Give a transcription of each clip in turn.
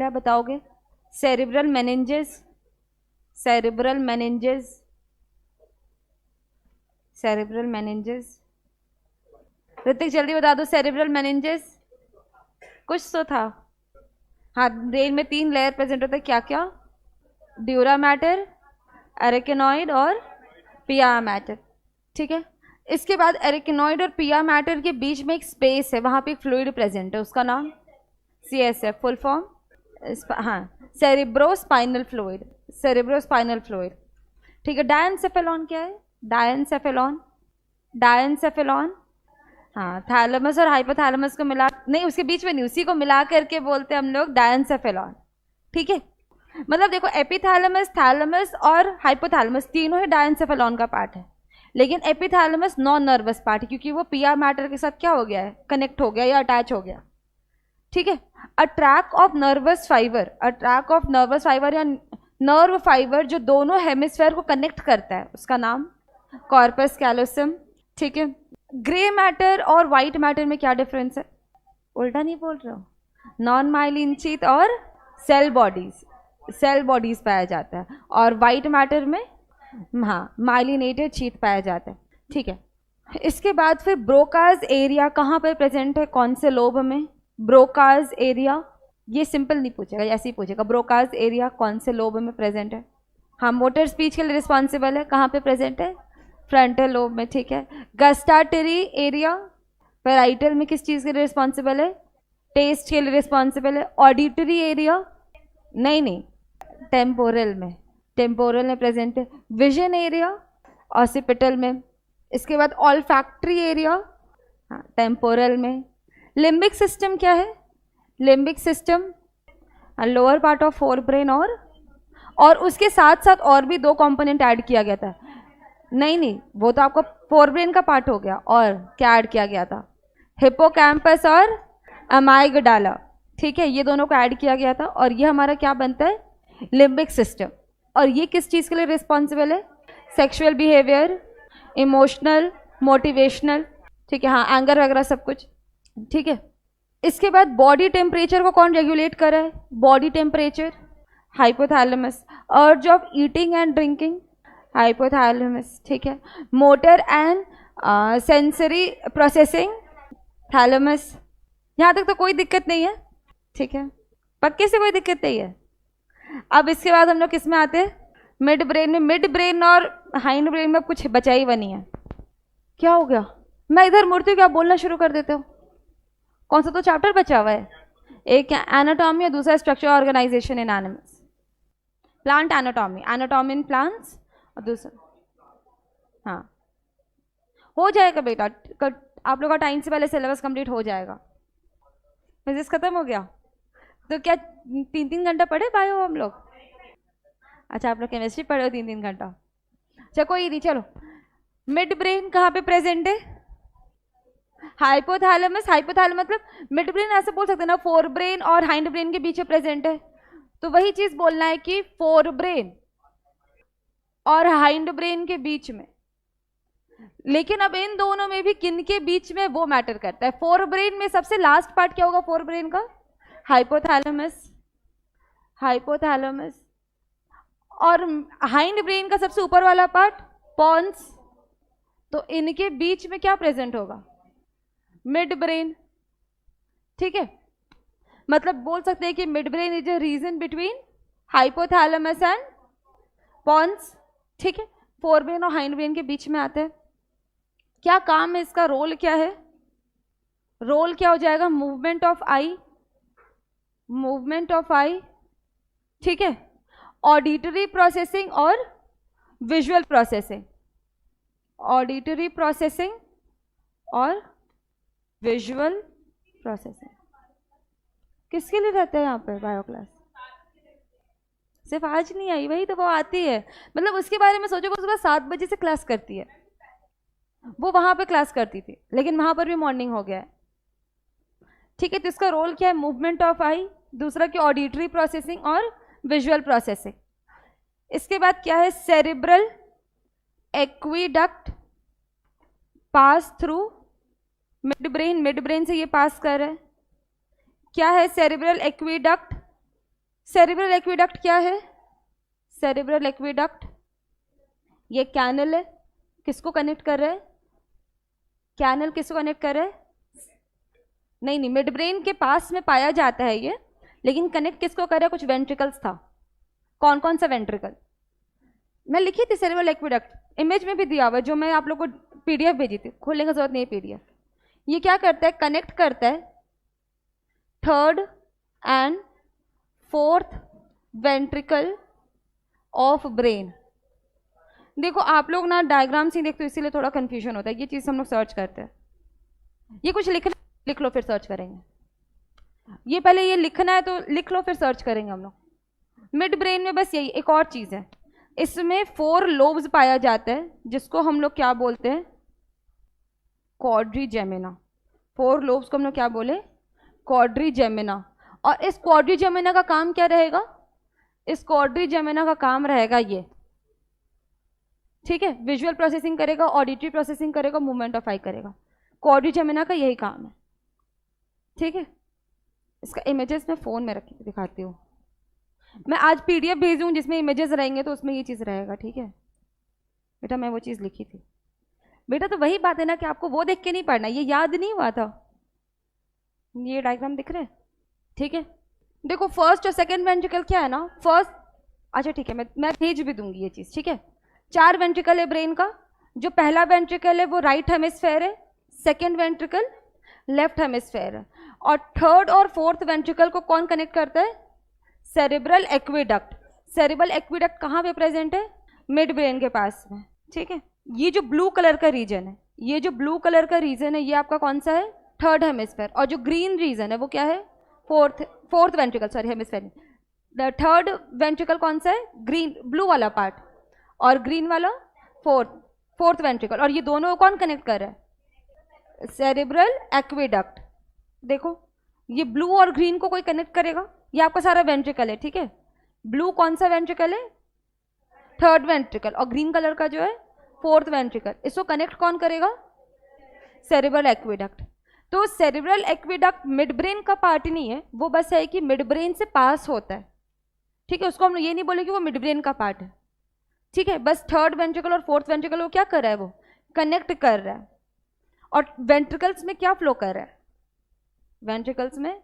है बताओगे? Cerebral meninges, cerebral meninges, cerebral meninges. Hrithik जल्दी बता दो, सेरिब्रल मेनिंजेस कुछ तो था। हाँ, ब्रेन में 3 लेयर प्रेजेंट होता है, क्या क्या? ड्यूरा मैटर, एरेकेनॉइड और पिया मैटर। ठीक है, इसके बाद एरेकेनॉइड और पिया मैटर के बीच में एक स्पेस है, वहां पे एक फ्लूइड प्रेजेंट है, उसका नाम CSF, फुल फॉर्म। हाँ, सेरिब्रोस्पाइनल फ्लूइड, सेरिब्रोस्पाइनल फ्लूइड। ठीक है, डायनसेफेलॉन क्या है? Diencephalon, diencephalon. हाँ, थैलेमस और हाइपोथैलेमस को मिला, नहीं उसके बीच में नहीं, उसी को मिला करके बोलते हैं हम लोग डायनसेफेलॉन। ठीक है, मतलब देखो एपिथैलेमस, थैलेमस और हाइपोथैलेमस तीनों ही डायनसेफेलॉन का पार्ट है, लेकिन एपिथैलेमस नॉन नर्वस पार्ट है क्योंकि वो पिया मैटर के साथ क्या हो गया है? कनेक्ट हो गया या अटैच हो गया। ठीक है, a track of nervous fibre, a track of nervous fibre या नर्व फाइबर जो दोनों हेमिस्फेयर को कनेक्ट करता है, उसका नाम कॉर्पस कैलोसम। ठीक है, ग्रे मैटर और व्हाइट मैटर में क्या डिफरेंस है? उल्टा नहीं बोल रहा हूँ, नॉन माइलिन शीथ और सेल बॉडीज, सेल बॉडीज पाया जाता है, और व्हाइट मैटर में हाँ माइलिनेटेड शीथ पाया जाता है। ठीक है, इसके बाद फिर ब्रोकाज एरिया कहाँ पर प्रेजेंट है, कौन से लोब में? ब्रोकाज एरिया, ये सिंपल नहीं पूछेगा, ऐसे ही पूछेगा, ब्रोकाज एरिया कौन से लोब में प्रेजेंट है? हाँ, मोटर स्पीच के लिए रिस्पॉन्सिबल है, कहाँ पे प्रेजेंट है? फ्रंटल लोब में। ठीक है, गस्टाटरी एरिया पैराइटल में किस चीज़ के लिए रिस्पॉन्सिबल है? टेस्ट के लिए रिस्पॉन्सिबल है। ऑडिटरी एरिया नहीं, टेम्पोरल में, टेम्पोरल में प्रेजेंट है। विजन एरिया ऑसिपिटल में। इसके बाद ऑल्फैक्ट्री एरिया, हाँ टेम्पोरल में। लिम्बिक सिस्टम क्या है? Limbic system lower part of four brain, और उसके साथ साथ और भी 2 कंपोनेंट ऐड किया गया था। नहीं, वो तो आपका फोर ब्रेन का पार्ट हो गया, और क्या ऐड किया गया था? हिप्पोकैम्पस और अमाइगडाला। ठीक है, ये दोनों को ऐड किया गया था, और ये हमारा क्या बनता है? Limbic system. और ये किस चीज़ के लिए रिस्पॉन्सिबल है? Sexual behaviour, emotional, motivational. ठीक है, हाँ एंगर वगैरह सब कुछ। ठीक है, इसके बाद बॉडी टेम्परेचर को कौन रेगुलेट कर रहा है? Body temperature hypothalamus. अर्ज of eating and drinking hypothalamus. ठीक है, motor and sensory processing thalamus. यहाँ तक तो कोई दिक्कत नहीं है। ठीक है, पक्के से कोई दिक्कत नहीं है। अब इसके बाद हम लोग किस में आते हैं? मिड ब्रेन में। मिड ब्रेन और हाइंड ब्रेन में कुछ बचा ही बनी है। क्या हो गया? मैं इधर मुड़ती हूँ क्या बोलना शुरू कर देते हो? कौन सा तो चैप्टर बचा हुआ है? एक एनाटॉमी और दूसरा structure organisation in animals, plant anatomy, anatomy in plants, और दूसरा हाँ हो जाएगा बेटा, आप लोग का टाइम से पहले सिलेबस कंप्लीट हो जाएगा। फिजिक्स खत्म हो गया तो क्या 3-3 घंटा पढ़े बायो हम लोग? अच्छा, आप लोग केमिस्ट्री पढ़े हो 3-3 घंटा। चलो कोई नहीं, चलो मिड ब्रेन कहाँ पे प्रेजेंट है? हाइपोथैलेमस। हाइपोथैलेमस मतलब मिड ब्रेन ऐसे बोल सकते हैं ना, फोर ब्रेन और हाइंड ब्रेन के बीच में प्रेजेंट है, तो वही चीज बोलना है कि फोर ब्रेन और हाइंड ब्रेन के बीच में। लेकिन अब इन दोनों में भी किन के बीच में वो मैटर करता है। फोर ब्रेन में सबसे लास्ट पार्ट क्या होगा फोर ब्रेन का? Hypothalamus, hypothalamus. और हाइंड ब्रेन का सबसे ऊपर वाला पार्ट पॉन्स, तो इनके बीच में क्या प्रेजेंट होगा? Mid brain. ठीक है, मतलब बोल सकते हैं कि mid brain is a region between hypothalamus and pons. ठीक है, फोर ब्रेन और हाइंड ब्रेन के बीच में आते हैं। क्या काम है इसका? रोल क्या है? रोल क्या हो जाएगा? Movement of eye, movement of eye. ठीक है, ऑडिटरी प्रोसेसिंग और विजुअल प्रोसेसिंग, ऑडिटरी प्रोसेसिंग और विजुअल प्रोसेसिंग। किसके लिए रहता है यहाँ पर बायो क्लास? सिर्फ आज नहीं आई, वही तो वो आती है, मतलब उसके बारे में सोचो, वो सुबह 7 बजे से क्लास करती है। वो वहां पे क्लास करती थी, लेकिन वहां पर भी मॉर्निंग हो गया है। ठीक है, तो इसका रोल क्या है? मूवमेंट ऑफ आई, दूसरा की ऑडिटरी प्रोसेसिंग और विजुअल प्रोसेसिंग। इसके बाद क्या है? Cerebral aqueduct pass through mid brain, mid brain से ये पास कर रहा है। क्या है सेरिब्रल एक्वीडक्ट? सेरिब्रल एक्विडक्ट क्या है? सेरिब्रल एक्विडक्ट ये कैनल है, किसको कनेक्ट कर रहा है? कैनल किसको कनेक्ट कर रहा है? नहीं, मिड ब्रेन के पास में पाया जाता है ये, लेकिन कनेक्ट किसको कर रहा है? कुछ वेंट्रिकल्स था। कौन कौन सा वेंट्रिकल? मैं लिखी थी सेरिब्रल एक्विडक्ट, इमेज में भी दिया हुआ, जो मैं आप लोग को पीडीएफ भेजी थी, खोलने की जरूरत नहीं है पीडीएफ। ये क्या करता है? कनेक्ट करता है third and fourth ventricle of brain. देखो आप लोग ना डायग्राम्स ही देखते हो, इसीलिए थोड़ा कंफ्यूजन होता है। ये चीज़ हम लोग सर्च करते हैं, ये कुछ लिख लो फिर सर्च करेंगे। ये पहले ये लिखना है तो लिख लो, फिर सर्च करेंगे हम लोग। मिड ब्रेन में बस यही एक और चीज़ है, इसमें 4 लोब्स पाया जाता है, जिसको हम लोग क्या बोलते हैं? क्वाड्रिजेमिना। 4 लोब्स को हम लोग क्या बोले? क्वाड्रिजेमिना। और इस क्वाड्रिजेमिना का काम क्या रहेगा? इस क्वाड्रिजेमिना का काम रहेगा ये, ठीक है, विजुअल प्रोसेसिंग करेगा, ऑडिटरी प्रोसेसिंग करेगा, मूवमेंट ऑफ आई करेगा। क्वाड्रिजेमिना का यही काम है, ठीक है। इसका इमेजेस मैं फ़ोन में रख के दिखाती हूँ। मैं आज पीडीएफ भेजूँ जिसमें इमेजेस रहेंगे, तो उसमें ये चीज़ रहेगा, ठीक है बेटा। मैं वो चीज़ लिखी थी बेटा, तो वही बात है ना कि आपको वो देख के नहीं पढ़ना, ये याद नहीं हुआ था। ये डायग्राम दिख रहे हैं, ठीक है। देखो फर्स्ट और सेकंड वेंट्रिकल क्या है ना, फर्स्ट, अच्छा ठीक है, मैं भेज भी दूंगी ये चीज़, ठीक है। 4 वेंट्रिकल है ब्रेन का। जो पहला वेंट्रिकल है वो राइट हेमिस्फेयर है, सेकेंड वेंट्रिकल लेफ्ट हेमिस्फेयर है, और थर्ड और फोर्थ वेंट्रिकल को कौन कनेक्ट करता है? Cerebral aqueduct. सेरिब्रल एक्विडक्ट कहाँ पे प्रेजेंट है? मिड ब्रेन के पास में, ठीक है। ये जो ब्लू कलर का रीजन है, ये जो ब्लू कलर का रीजन है, ये आपका कौन सा है? Third hemisphere. और जो ग्रीन रीजन है वो क्या है? Fourth ventricle, sorry hemisphere. The third ventricle कौन सा है? ग्रीन, ब्लू वाला पार्ट, और ग्रीन वाला फोर्थ वेंट्रिकल। और ये दोनों को कौन कनेक्ट कर रहा है? Cerebral aqueduct. देखो ये ब्लू और ग्रीन को कोई कनेक्ट करेगा? ये आपका सारा वेंट्रिकल है, ठीक है। ब्लू कौन सा वेंट्रिकल है? Third ventricle. और ग्रीन कलर का जो है फोर्थ वेंट्रिकल। इसको कनेक्ट कौन करेगा? Cerebral aqueduct. तो सेरिब्रल एक्विडक्ट मिड ब्रेन का पार्ट नहीं है, वो बस है कि मिड ब्रेन से पास होता है, ठीक है। उसको हम ये नहीं बोले कि वो मिड ब्रेन का पार्ट है, ठीक है। बस थर्ड वेंट्रिकल और फोर्थ वेंट्रिकल वो क्या कर रहा है? वो कनेक्ट कर रहा है। और वेंट्रिकल्स में क्या फ्लो कर रहा है? वेंट्रिकल्स में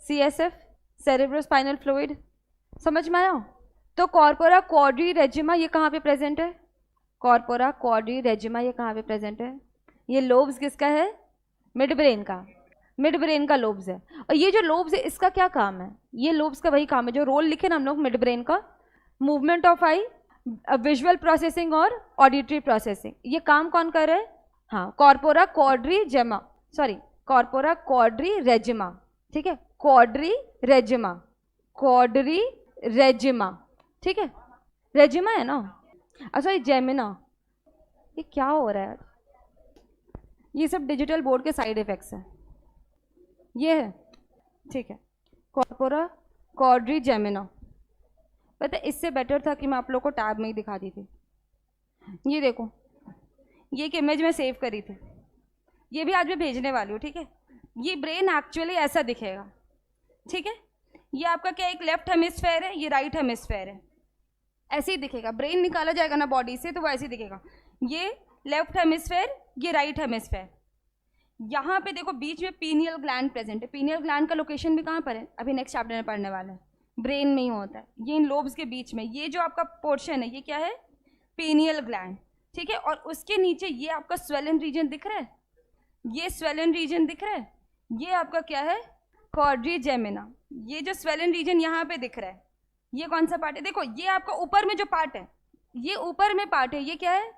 CSF, सेरेब्रोस्पाइनल फ्लूइड। समझ में आया? तो कॉर्पोरा क्वाड्रिरेजिमा ये कहाँ पे प्रेजेंट है? कॉर्पोरा क्वाड्रिरेजिमा ये कहाँ पे प्रेजेंट है? ये लोब्स किसका है? मिड ब्रेन का। मिड ब्रेन का लोब्स है। और ये जो लोब्स है इसका क्या काम है? ये लोब्स का वही काम है जो रोल लिखे ना हम लोग मिड ब्रेन का, movement of I, visual processing और ऑडिटरी प्रोसेसिंग। ये काम कौन कर रहा है? हाँ, कॉर्पोरा क्वाड्रिजेमा, सॉरी कॉर्पोरा क्वाड्रिरेजिमा, ठीक है। क्वाड्रिरेजिमा, क्वाड्रिरेजिमा, ठीक है। रेजिमा है ना, अच्छा ये जेमिना। ये क्या हो रहा है? ये सब डिजिटल बोर्ड के साइड इफेक्ट्स हैं, ये है, ठीक है। Corpora quadrigemina. पता है इससे बेटर था कि मैं आप लोग को टैब में ही दिखा दी थी। ये देखो, ये एक इमेज में सेव करी थी, ये भी आज मैं भेजने वाली हूँ, ठीक है। ये ब्रेन एक्चुअली ऐसा दिखेगा, ठीक है। ये आपका क्या, एक लेफ्ट हेमिस्फेयर है, ये राइट हेमिस्फेयर है, ऐसे ही दिखेगा। ब्रेन निकाला जाएगा ना बॉडी से तो वो ऐसे ही दिखेगा। ये लेफ्ट हेमिस्फेयर, ये राइट हेमिस्फेयर। यहाँ पे देखो बीच में पीनियल ग्लैंड प्रेजेंट है। पीनियल ग्लैंड का लोकेशन भी कहाँ पर है? अभी नेक्स्ट चैप्टर में पढ़ने वाला है। ब्रेन में ही होता है, ये इन लोब्स के बीच में। ये जो आपका पोर्शन है ये क्या है? पीनियल ग्लैंड, ठीक है। और उसके नीचे ये आपका स्वेलन रीजन दिख रहा है, ये स्वेलन रीजन दिख रहा है, ये आपका क्या है? क्वाड्रिजेमिना। ये जो स्वेलन रीजन यहाँ पे दिख रहा है, ये कौन सा पार्ट है? देखो ये आपका ऊपर में जो पार्ट है, ये ऊपर में पार्ट है, ये क्या है?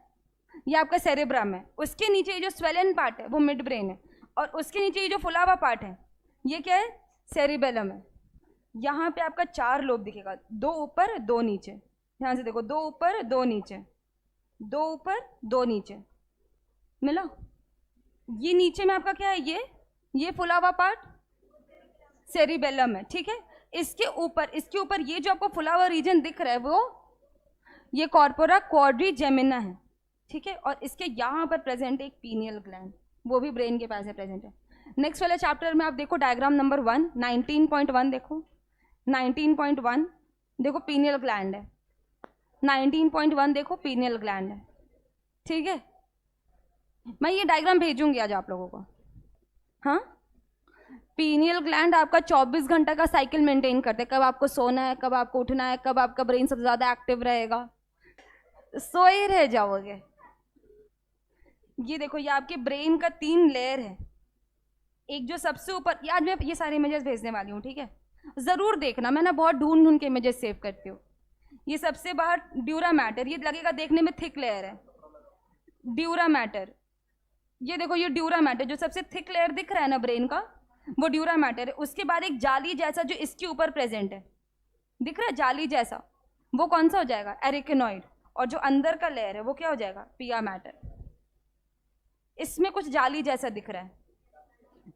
ये आपका सेरेब्रम है। उसके नीचे ये जो स्वेलन पार्ट है वो मिड ब्रेन है, और उसके नीचे ये जो फुला हुआ पार्ट है ये क्या है? सेरिबेलम है। यहाँ पे आपका 4 लोब दिखेगा, 2 ऊपर 2 नीचे। ध्यान से देखो, 2 ऊपर 2 नीचे, 2 ऊपर 2 नीचे, मिला? ये नीचे में आपका क्या है? ये फुला हुआ पार्ट सेरिबेलम है, ठीक है। इसके ऊपर ये जो आपको फुला हुआ रीजन दिख रहा है वो ये कॉर्पोरा क्वाड्रिजेमिना है, ठीक है। और इसके यहाँ पर प्रेजेंट एक पीनियल ग्लैंड, वो भी ब्रेन के पास है, प्रेजेंट है। नेक्स्ट वाले चैप्टर में आप देखो डायग्राम नंबर 1, 19.1 देखो। 19.1 देखो पीनियल ग्लैंड है, 19.1 देखो पीनियल ग्लैंड है, ठीक है। मैं ये डायग्राम भेजूंगी आज आप लोगों को। हाँ, पीनियल ग्लैंड आपका 24 घंटा का साइकिल मेंटेन करते हैं, कब आपको सोना है, कब आपको उठना है, कब आपका ब्रेन सबसे ज्यादा एक्टिव रहेगा, सोए रह जाओगे। ये देखो, ये आपके ब्रेन का 3 लेयर है। एक जो सबसे ऊपर, आज मैं ये सारे इमेजेस भेजने वाली हूँ, ठीक है, जरूर देखना, मैं ना बहुत ढूंढ ढूंढ के इमेजेस सेव करती हूँ। ये सबसे बाहर ड्यूरा मैटर, ये लगेगा देखने में थिक लेयर है, ड्यूरा मैटर। ये देखो, ये ड्यूरा मैटर, जो सबसे थिक लेयर दिख रहा है ना ब्रेन का, वो ड्यूरा मैटर है। उसके बाद एक जाली जैसा जो इसके ऊपर प्रेजेंट है, दिख रहा है जाली जैसा, वो कौन सा हो जाएगा, एरिकेनॉइड। और जो अंदर का लेयर है वो क्या हो जाएगा, पिया मैटर। इसमें कुछ जाली जैसा दिख रहा है,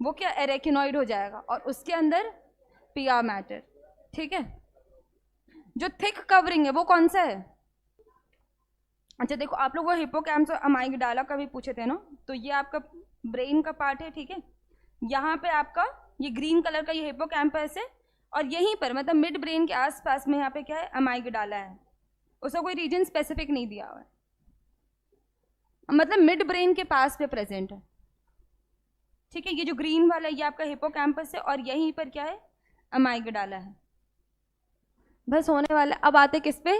वो क्या, एरेकिनॉइड हो जाएगा, और उसके अंदर पिया मैटर, ठीक है। जो थिक कवरिंग है वो कौन सा है, अच्छा देखो, आप लोग वो हिप्पोकैम्पस और अमाइगडाला का भी पूछे थे ना, तो ये आपका ब्रेन का पार्ट है, ठीक है। यहाँ पे आपका ये ग्रीन कलर का ये हिप्पोकैम्पस है, और यहीं पर मतलब मिड ब्रेन के आसपास में यहाँ पे क्या है, अमाइगडाला है। उसका कोई रीजन स्पेसिफिक नहीं दिया हुआ है, मतलब मिड ब्रेन के पास पे प्रेजेंट है, ठीक है। ये जो ग्रीन वाला है ये आपका हिप्पोकैम्पस है, और यहीं पर क्या है, अमाइगडाला है। बस होने वाला। अब आते किस पे,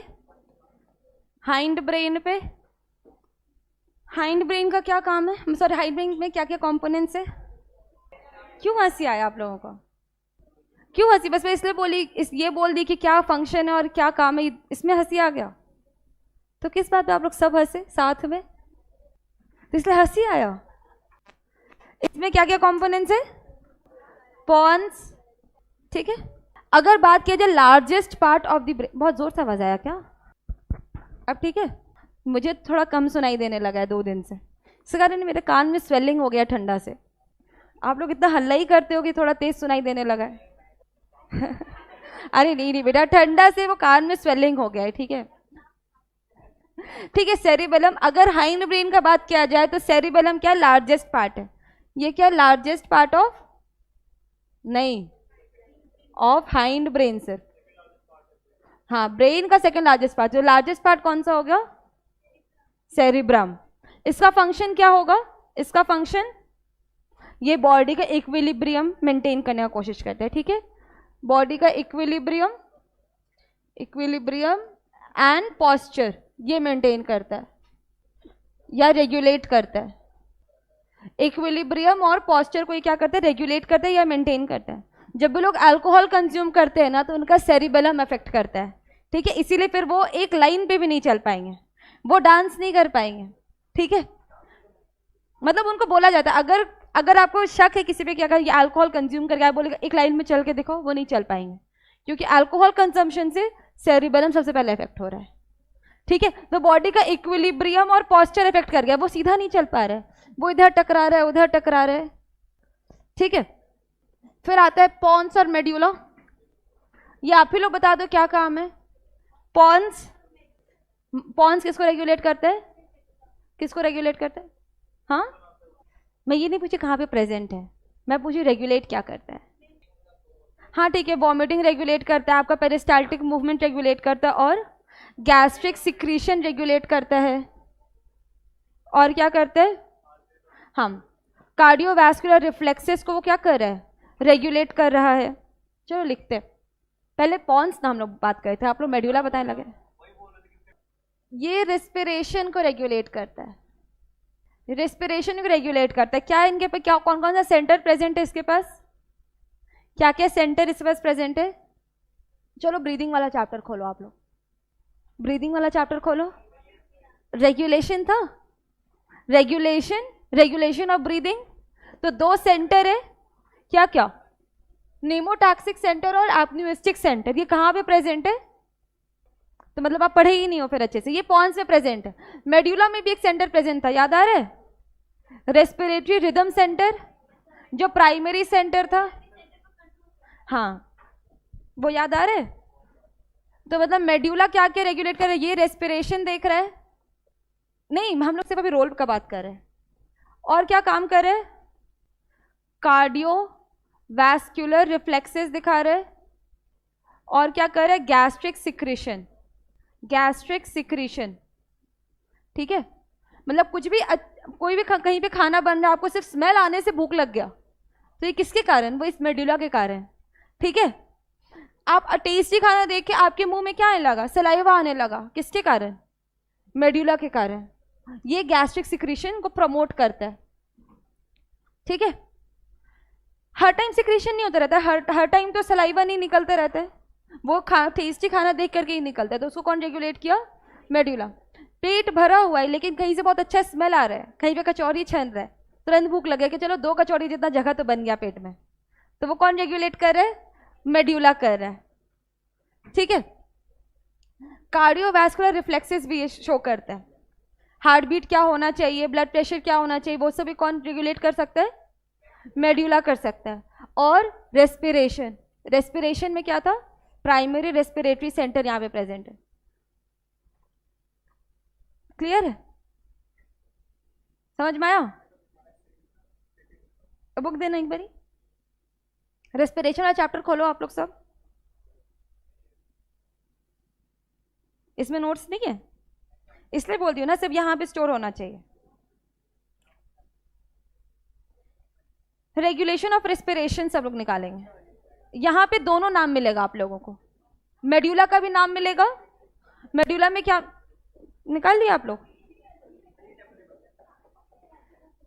हाइंड ब्रेन पे। हाइंड ब्रेन का क्या काम है, सॉरी, हाइंड ब्रेन में क्या क्या कंपोनेंट्स है। क्यों हंसी आया आप लोगों को, क्यों हंसी, बस मैं इसलिए बोली, ये बोल दी कि क्या फंक्शन है और क्या काम है, इसमें हंसी आ गया। तो किस बात पे आप लोग सब हंसे साथ में, तो इसलिए हंसी आया। इसमें क्या क्या कंपोनेंट्स है, पॉन्स, ठीक है। अगर बात किया जाए largest part of the brain, बहुत जोर से आवाज आया क्या, अब ठीक है, मुझे थोड़ा कम सुनाई देने लगा है 2 दिन से, इस कारण मेरे कान में स्वेलिंग हो गया ठंडा से। आप लोग इतना हल्ला ही करते हो कि थोड़ा तेज सुनाई देने लगा है अरे नहीं बेटा, ठंडा से वो कान में स्वेलिंग हो गया है, ठीक है, ठीक है। सेरिबेलम, अगर हाइंड ब्रेन का बात किया जाए तो सेरिबेलम क्या लार्जेस्ट पार्ट है, ये क्या लार्जेस्ट पार्ट ऑफ, नहीं, ऑफ हाइंड ब्रेन सर, हाँ, ब्रेन का सेकंड लार्जेस्ट पार्ट। जो लार्जेस्ट पार्ट कौन सा हो गया, सेरिब्रम। इसका फंक्शन क्या होगा, इसका फंक्शन ये बॉडी का इक्विलिब्रियम मेंटेन करने का कोशिश करता है, ठीक है, बॉडी का इक्विलिब्रियम, इक्विलिब्रियम एंड पॉस्चर ये मेंटेन करता है या रेगुलेट करता है। इक्विलिब्रियम और पॉस्चर को ये क्या करता है, रेगुलेट करता है या मेंटेन करता है। जब भी लोग अल्कोहल कंज्यूम करते हैं ना, तो उनका सेरिबेलम अफेक्ट करता है, ठीक है, इसीलिए फिर वो एक लाइन पे भी नहीं चल पाएंगे, वो डांस नहीं कर पाएंगे, ठीक है। मतलब उनको बोला जाता है, अगर आपको शक है किसी पे कि अगर ये अल्कोहल कंज्यूम करके आप बोलेगा एक लाइन में चल के देखो, वो नहीं चल पाएंगे, क्योंकि अल्कोहल कंजम्पशन से सेरिबेलम सबसे पहले इफेक्ट हो रहा है, ठीक है। तो बॉडी का इक्विलिब्रियम और पॉस्चर इफेक्ट कर गया, वो सीधा नहीं चल पा रहा है, वो इधर टकरा रहा है, उधर टकरा रहा है, ठीक है। फिर आता है पॉन्स और मेड्यूला, ये आप ही लोग बता दो क्या काम है। पॉन्स, पॉन्स किसको रेगुलेट करते हैं, किसको रेगुलेट करते हैं, हाँ, मैं ये नहीं पूछी कहाँ पे प्रेजेंट है, मैं पूछी रेगुलेट क्या करता है। हाँ ठीक है, वॉमिटिंग रेगुलेट करता है, आपका पेरिस्टाल्टिक मूवमेंट रेगुलेट करता है, और गैस्ट्रिक सिक्रीशन रेगुलेट करता है, और क्या करते हैं हम, कार्डियोवैस्कुलर रिफ्लेक्सेस को वो क्या कर रहा है, रेगुलेट कर रहा है। चलो लिखते हैं, पहले पॉन्स ना हम लोग बात करे थे, आप लोग मेड्यूला बताने लगे। ये रेस्पिरेशन को रेगुलेट करता है, रेस्पिरेशन को रेगुलेट करता है। क्या इनके पे क्या कौन कौन सा सेंटर प्रेजेंट है इसके पास, क्या क्या सेंटर इसके पास प्रेजेंट है। चलो ब्रीदिंग वाला चैप्टर खोलो, आप लोग ब्रीदिंग वाला चैप्टर खोलो। रेगुलेशन था, रेगुलेशन, रेगुलेशन ऑफ ब्रीदिंग। तो 2 सेंटर है, क्या क्या, नेमोटैक्सिक सेंटर और एप्न्यूस्टिक सेंटर। ये कहाँ पे प्रेजेंट है, तो मतलब आप पढ़े ही नहीं हो फिर अच्छे से। ये पॉन्स में प्रेजेंट है। मेड्यूला में भी एक सेंटर प्रेजेंट था, याद आ रहा है, रेस्पिरेटरी रिदम सेंटर, जो प्राइमरी सेंटर था, हाँ वो याद आ रहा है। तो मतलब मेड्यूला क्या क्या रेगुलेट कर रहा है, ये रेस्पिरेशन देख रहा है, नहीं हम लोग सिर्फ अभी रोल का बात कर रहे हैं, और क्या काम कर रहे हैं, कार्डियो वैस्कुलर रिफ्लेक्सेस दिखा रहे हैं, और क्या कर रहा है, गैस्ट्रिक सिक्रीशन, गैस्ट्रिक सिक्रीशन, ठीक है। मतलब कुछ भी कोई भी कहीं पे खाना बन रहा है, आपको सिर्फ स्मेल आने से भूख लग गया, तो ये किसके कारण, वो इस मेडुला के कारण, ठीक है। आप टेस्टी खाना देख के आपके मुंह में क्या आने लगा, सलाइवा आने लगा, किसके कारण, मेडुला के कारण। ये गैस्ट्रिक सिक्रीशन को प्रमोट करता है, ठीक है। हर टाइम सिक्रीशन नहीं होता रहता है, हर टाइम तो सलाइवा नहीं निकलता रहता है, वो टेस्टी खाना देख करके ही निकलता है, तो उसको कौन रेगुलेट किया, मेडुला। पेट भरा हुआ है लेकिन कहीं से बहुत अच्छा स्मेल आ रहा है, कहीं पे कचौरी छन रहा है, तुरंत भूख लगे कि चलो 2 कचौरी जितना जगह तो बन गया पेट में, तो वो कौन रेगुलेट कर रहा है, मेडुला कर रहा है, ठीक है। कार्डियोवैस्कुलर रिफ्लेक्सेस भी ये शो करता है, हार्ट बीट क्या होना चाहिए, ब्लड प्रेशर क्या होना चाहिए, वो सभी कौन रेगुलेट कर सकता है, मेडुला कर सकता है। और रेस्पिरेशन, रेस्पिरेशन में क्या था, प्राइमरी रेस्पिरेटरी सेंटर यहाँ पे प्रेजेंट है, क्लियर है, समझ में आया। बुक देना एक बारी, रेस्पिरेशन वाला चैप्टर खोलो आप लोग सब, इसमें नोट्स नहीं है इसलिए बोलती हूँ ना, सिर्फ यहाँ पे स्टोर होना चाहिए। रेगुलेशन ऑफ रेस्पिरेशन सब लोग निकालेंगे, यहाँ पे दोनों नाम मिलेगा आप लोगों को, मेडुला का भी नाम मिलेगा, मेडुला में क्या निकाल लिया आप लोग,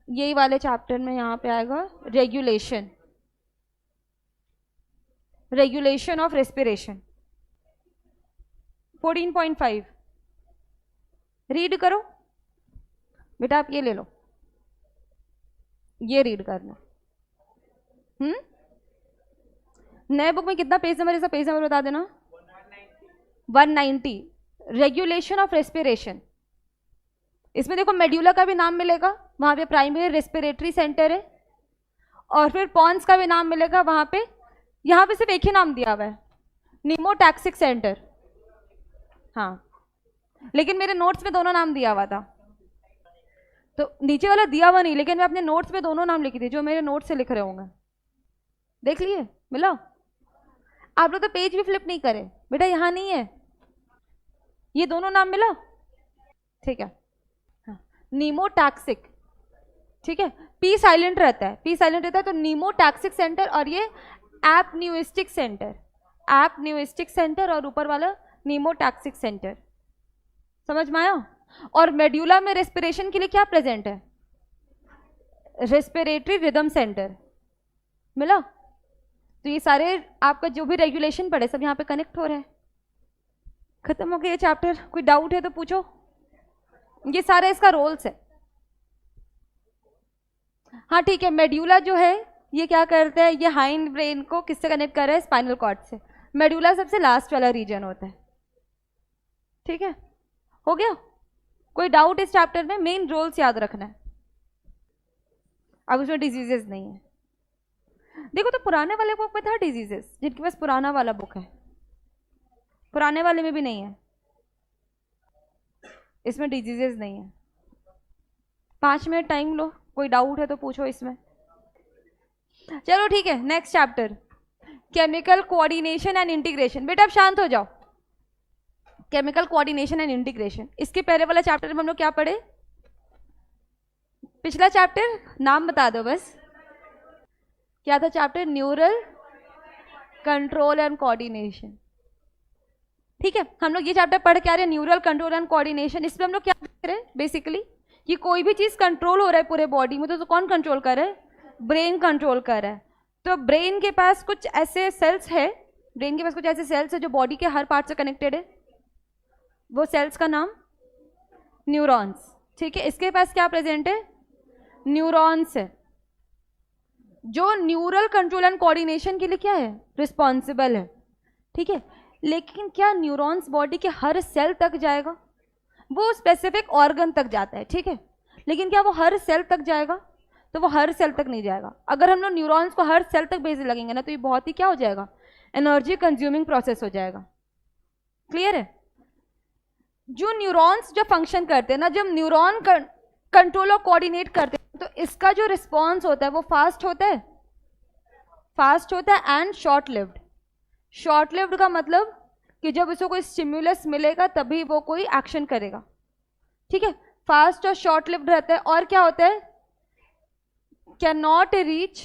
यही वाले चैप्टर में यहाँ पे आएगा regulation, regulation of respiration 14.5 read करो बेटा, आप ये ले लो, ये रीड करना। नए बुक में कितना पेज नंबर, इसका पेज नंबर बता देना, 190, रेगुलेशन ऑफ रेस्पिरेशन। इसमें देखो मेडुला का भी नाम मिलेगा, वहां पे प्राइमरी रेस्पिरेटरी सेंटर है, और फिर पॉन्स का भी नाम मिलेगा वहां पे, यहाँ पे सिर्फ एक ही नाम दिया हुआ है, नीमोटैक्सिक सेंटर, हाँ, लेकिन मेरे नोट्स में दोनों नाम दिया हुआ था, तो नीचे वाला दिया हुआ नहीं, लेकिन मैं अपने नोट्स में दोनों नाम लिखी थी, जो मेरे नोट्स से लिख रहे होंगे, देख लिए, मिला। आप लोग तो पेज भी फ्लिप नहीं करे बेटा, यहाँ नहीं है, ये दोनों नाम मिला, ठीक है। हाँ, नीमोटैक्सिक, ठीक है, पी साइलेंट रहता है, पी साइलेंट रहता है, तो नीमोटैक्सिक सेंटर, और ये एपन्यूस्टिक सेंटर, एपन्यूस्टिक सेंटर, और ऊपर वाला नीमोटैक्सिक सेंटर, समझ में आया। और मेडुला में रेस्पिरेशन के लिए क्या प्रेजेंट है, रेस्पिरेटरी रिदम सेंटर, मिला। तो ये सारे आपका जो भी रेगुलेशन पड़े सब यहाँ पे कनेक्ट हो रहे हैं। खत्म हो गया ये चैप्टर, कोई डाउट है तो पूछो, ये सारे इसका रोल्स है। हाँ ठीक है, मेडुला जो है ये क्या करता है, ये हाइंड ब्रेन को किससे कनेक्ट कर रहा है, स्पाइनल कॉर्ड से। मेडुला सबसे लास्ट वाला रीजन होता है, ठीक है, हो गया। कोई डाउट इस चैप्टर में, मेन रोल्स याद रखना है, अब उसमें डिजीजेस नहीं है। देखो तो पुराने वाले बुक में था डिजीजेस, जिनके पास पुराना वाला बुक है, पुराने वाले में भी नहीं है, इसमें डिजीजेस नहीं है। 5 मिनट टाइम लो, कोई डाउट है तो पूछो इसमें। चलो ठीक है, next chapter chemical coordination and integration. बेटा आप शांत हो जाओ। केमिकल कोऑर्डिनेशन एंड इंटीग्रेशन, इसके पहले वाला चैप्टर में हम लोग क्या पढ़े, पिछला चैप्टर नाम बता दो बस, क्या था chapter, neural control and coordination, ठीक है। हम लोग ये चैप्टर पढ़ के आ रहे हैं, न्यूरल कंट्रोल एंड कोऑर्डिनेशन। इसमें हम लोग क्या देख रहे हैं बेसिकली, कि कोई भी चीज कंट्रोल हो रहा है पूरे बॉडी में, तो कौन कंट्रोल कर रहा है, ब्रेन कंट्रोल कर रहा है। तो ब्रेन के पास कुछ ऐसे सेल्स है, ब्रेन के पास कुछ ऐसे सेल्स है जो बॉडी के हर पार्ट से कनेक्टेड है, वो सेल्स का नाम न्यूरॉन्स, ठीक है। इसके पास क्या प्रेजेंट है, न्यूरॉन्स है, जो न्यूरल कंट्रोल एंड कोऑर्डिनेशन के लिए क्या है, रिस्पॉन्सिबल है, ठीक है। लेकिन क्या न्यूरॉन्स बॉडी के हर सेल तक जाएगा, वो स्पेसिफिक ऑर्गन तक जाता है, ठीक है। लेकिन क्या वो हर सेल तक जाएगा, तो वो हर सेल तक नहीं जाएगा। अगर हम लोग न्यूरॉन्स को हर सेल तक भेजने लगेंगे ना, तो ये बहुत ही क्या हो जाएगा, एनर्जी कंज्यूमिंग प्रोसेस हो जाएगा, क्लियर है। जो न्यूरॉन्स जब फंक्शन करते हैं ना, जब न्यूरॉन कंट्रोल और कोऑर्डिनेट करते हैं, तो इसका जो रिस्पॉन्स होता है वो फास्ट होता है, फास्ट होता है and short lived. Short lived का मतलब कि जब उसको कोई स्टिम्युलस मिलेगा तभी वो कोई एक्शन करेगा, ठीक है। फास्ट और शॉर्ट लिव्ड रहता है। और क्या होता है, can not reach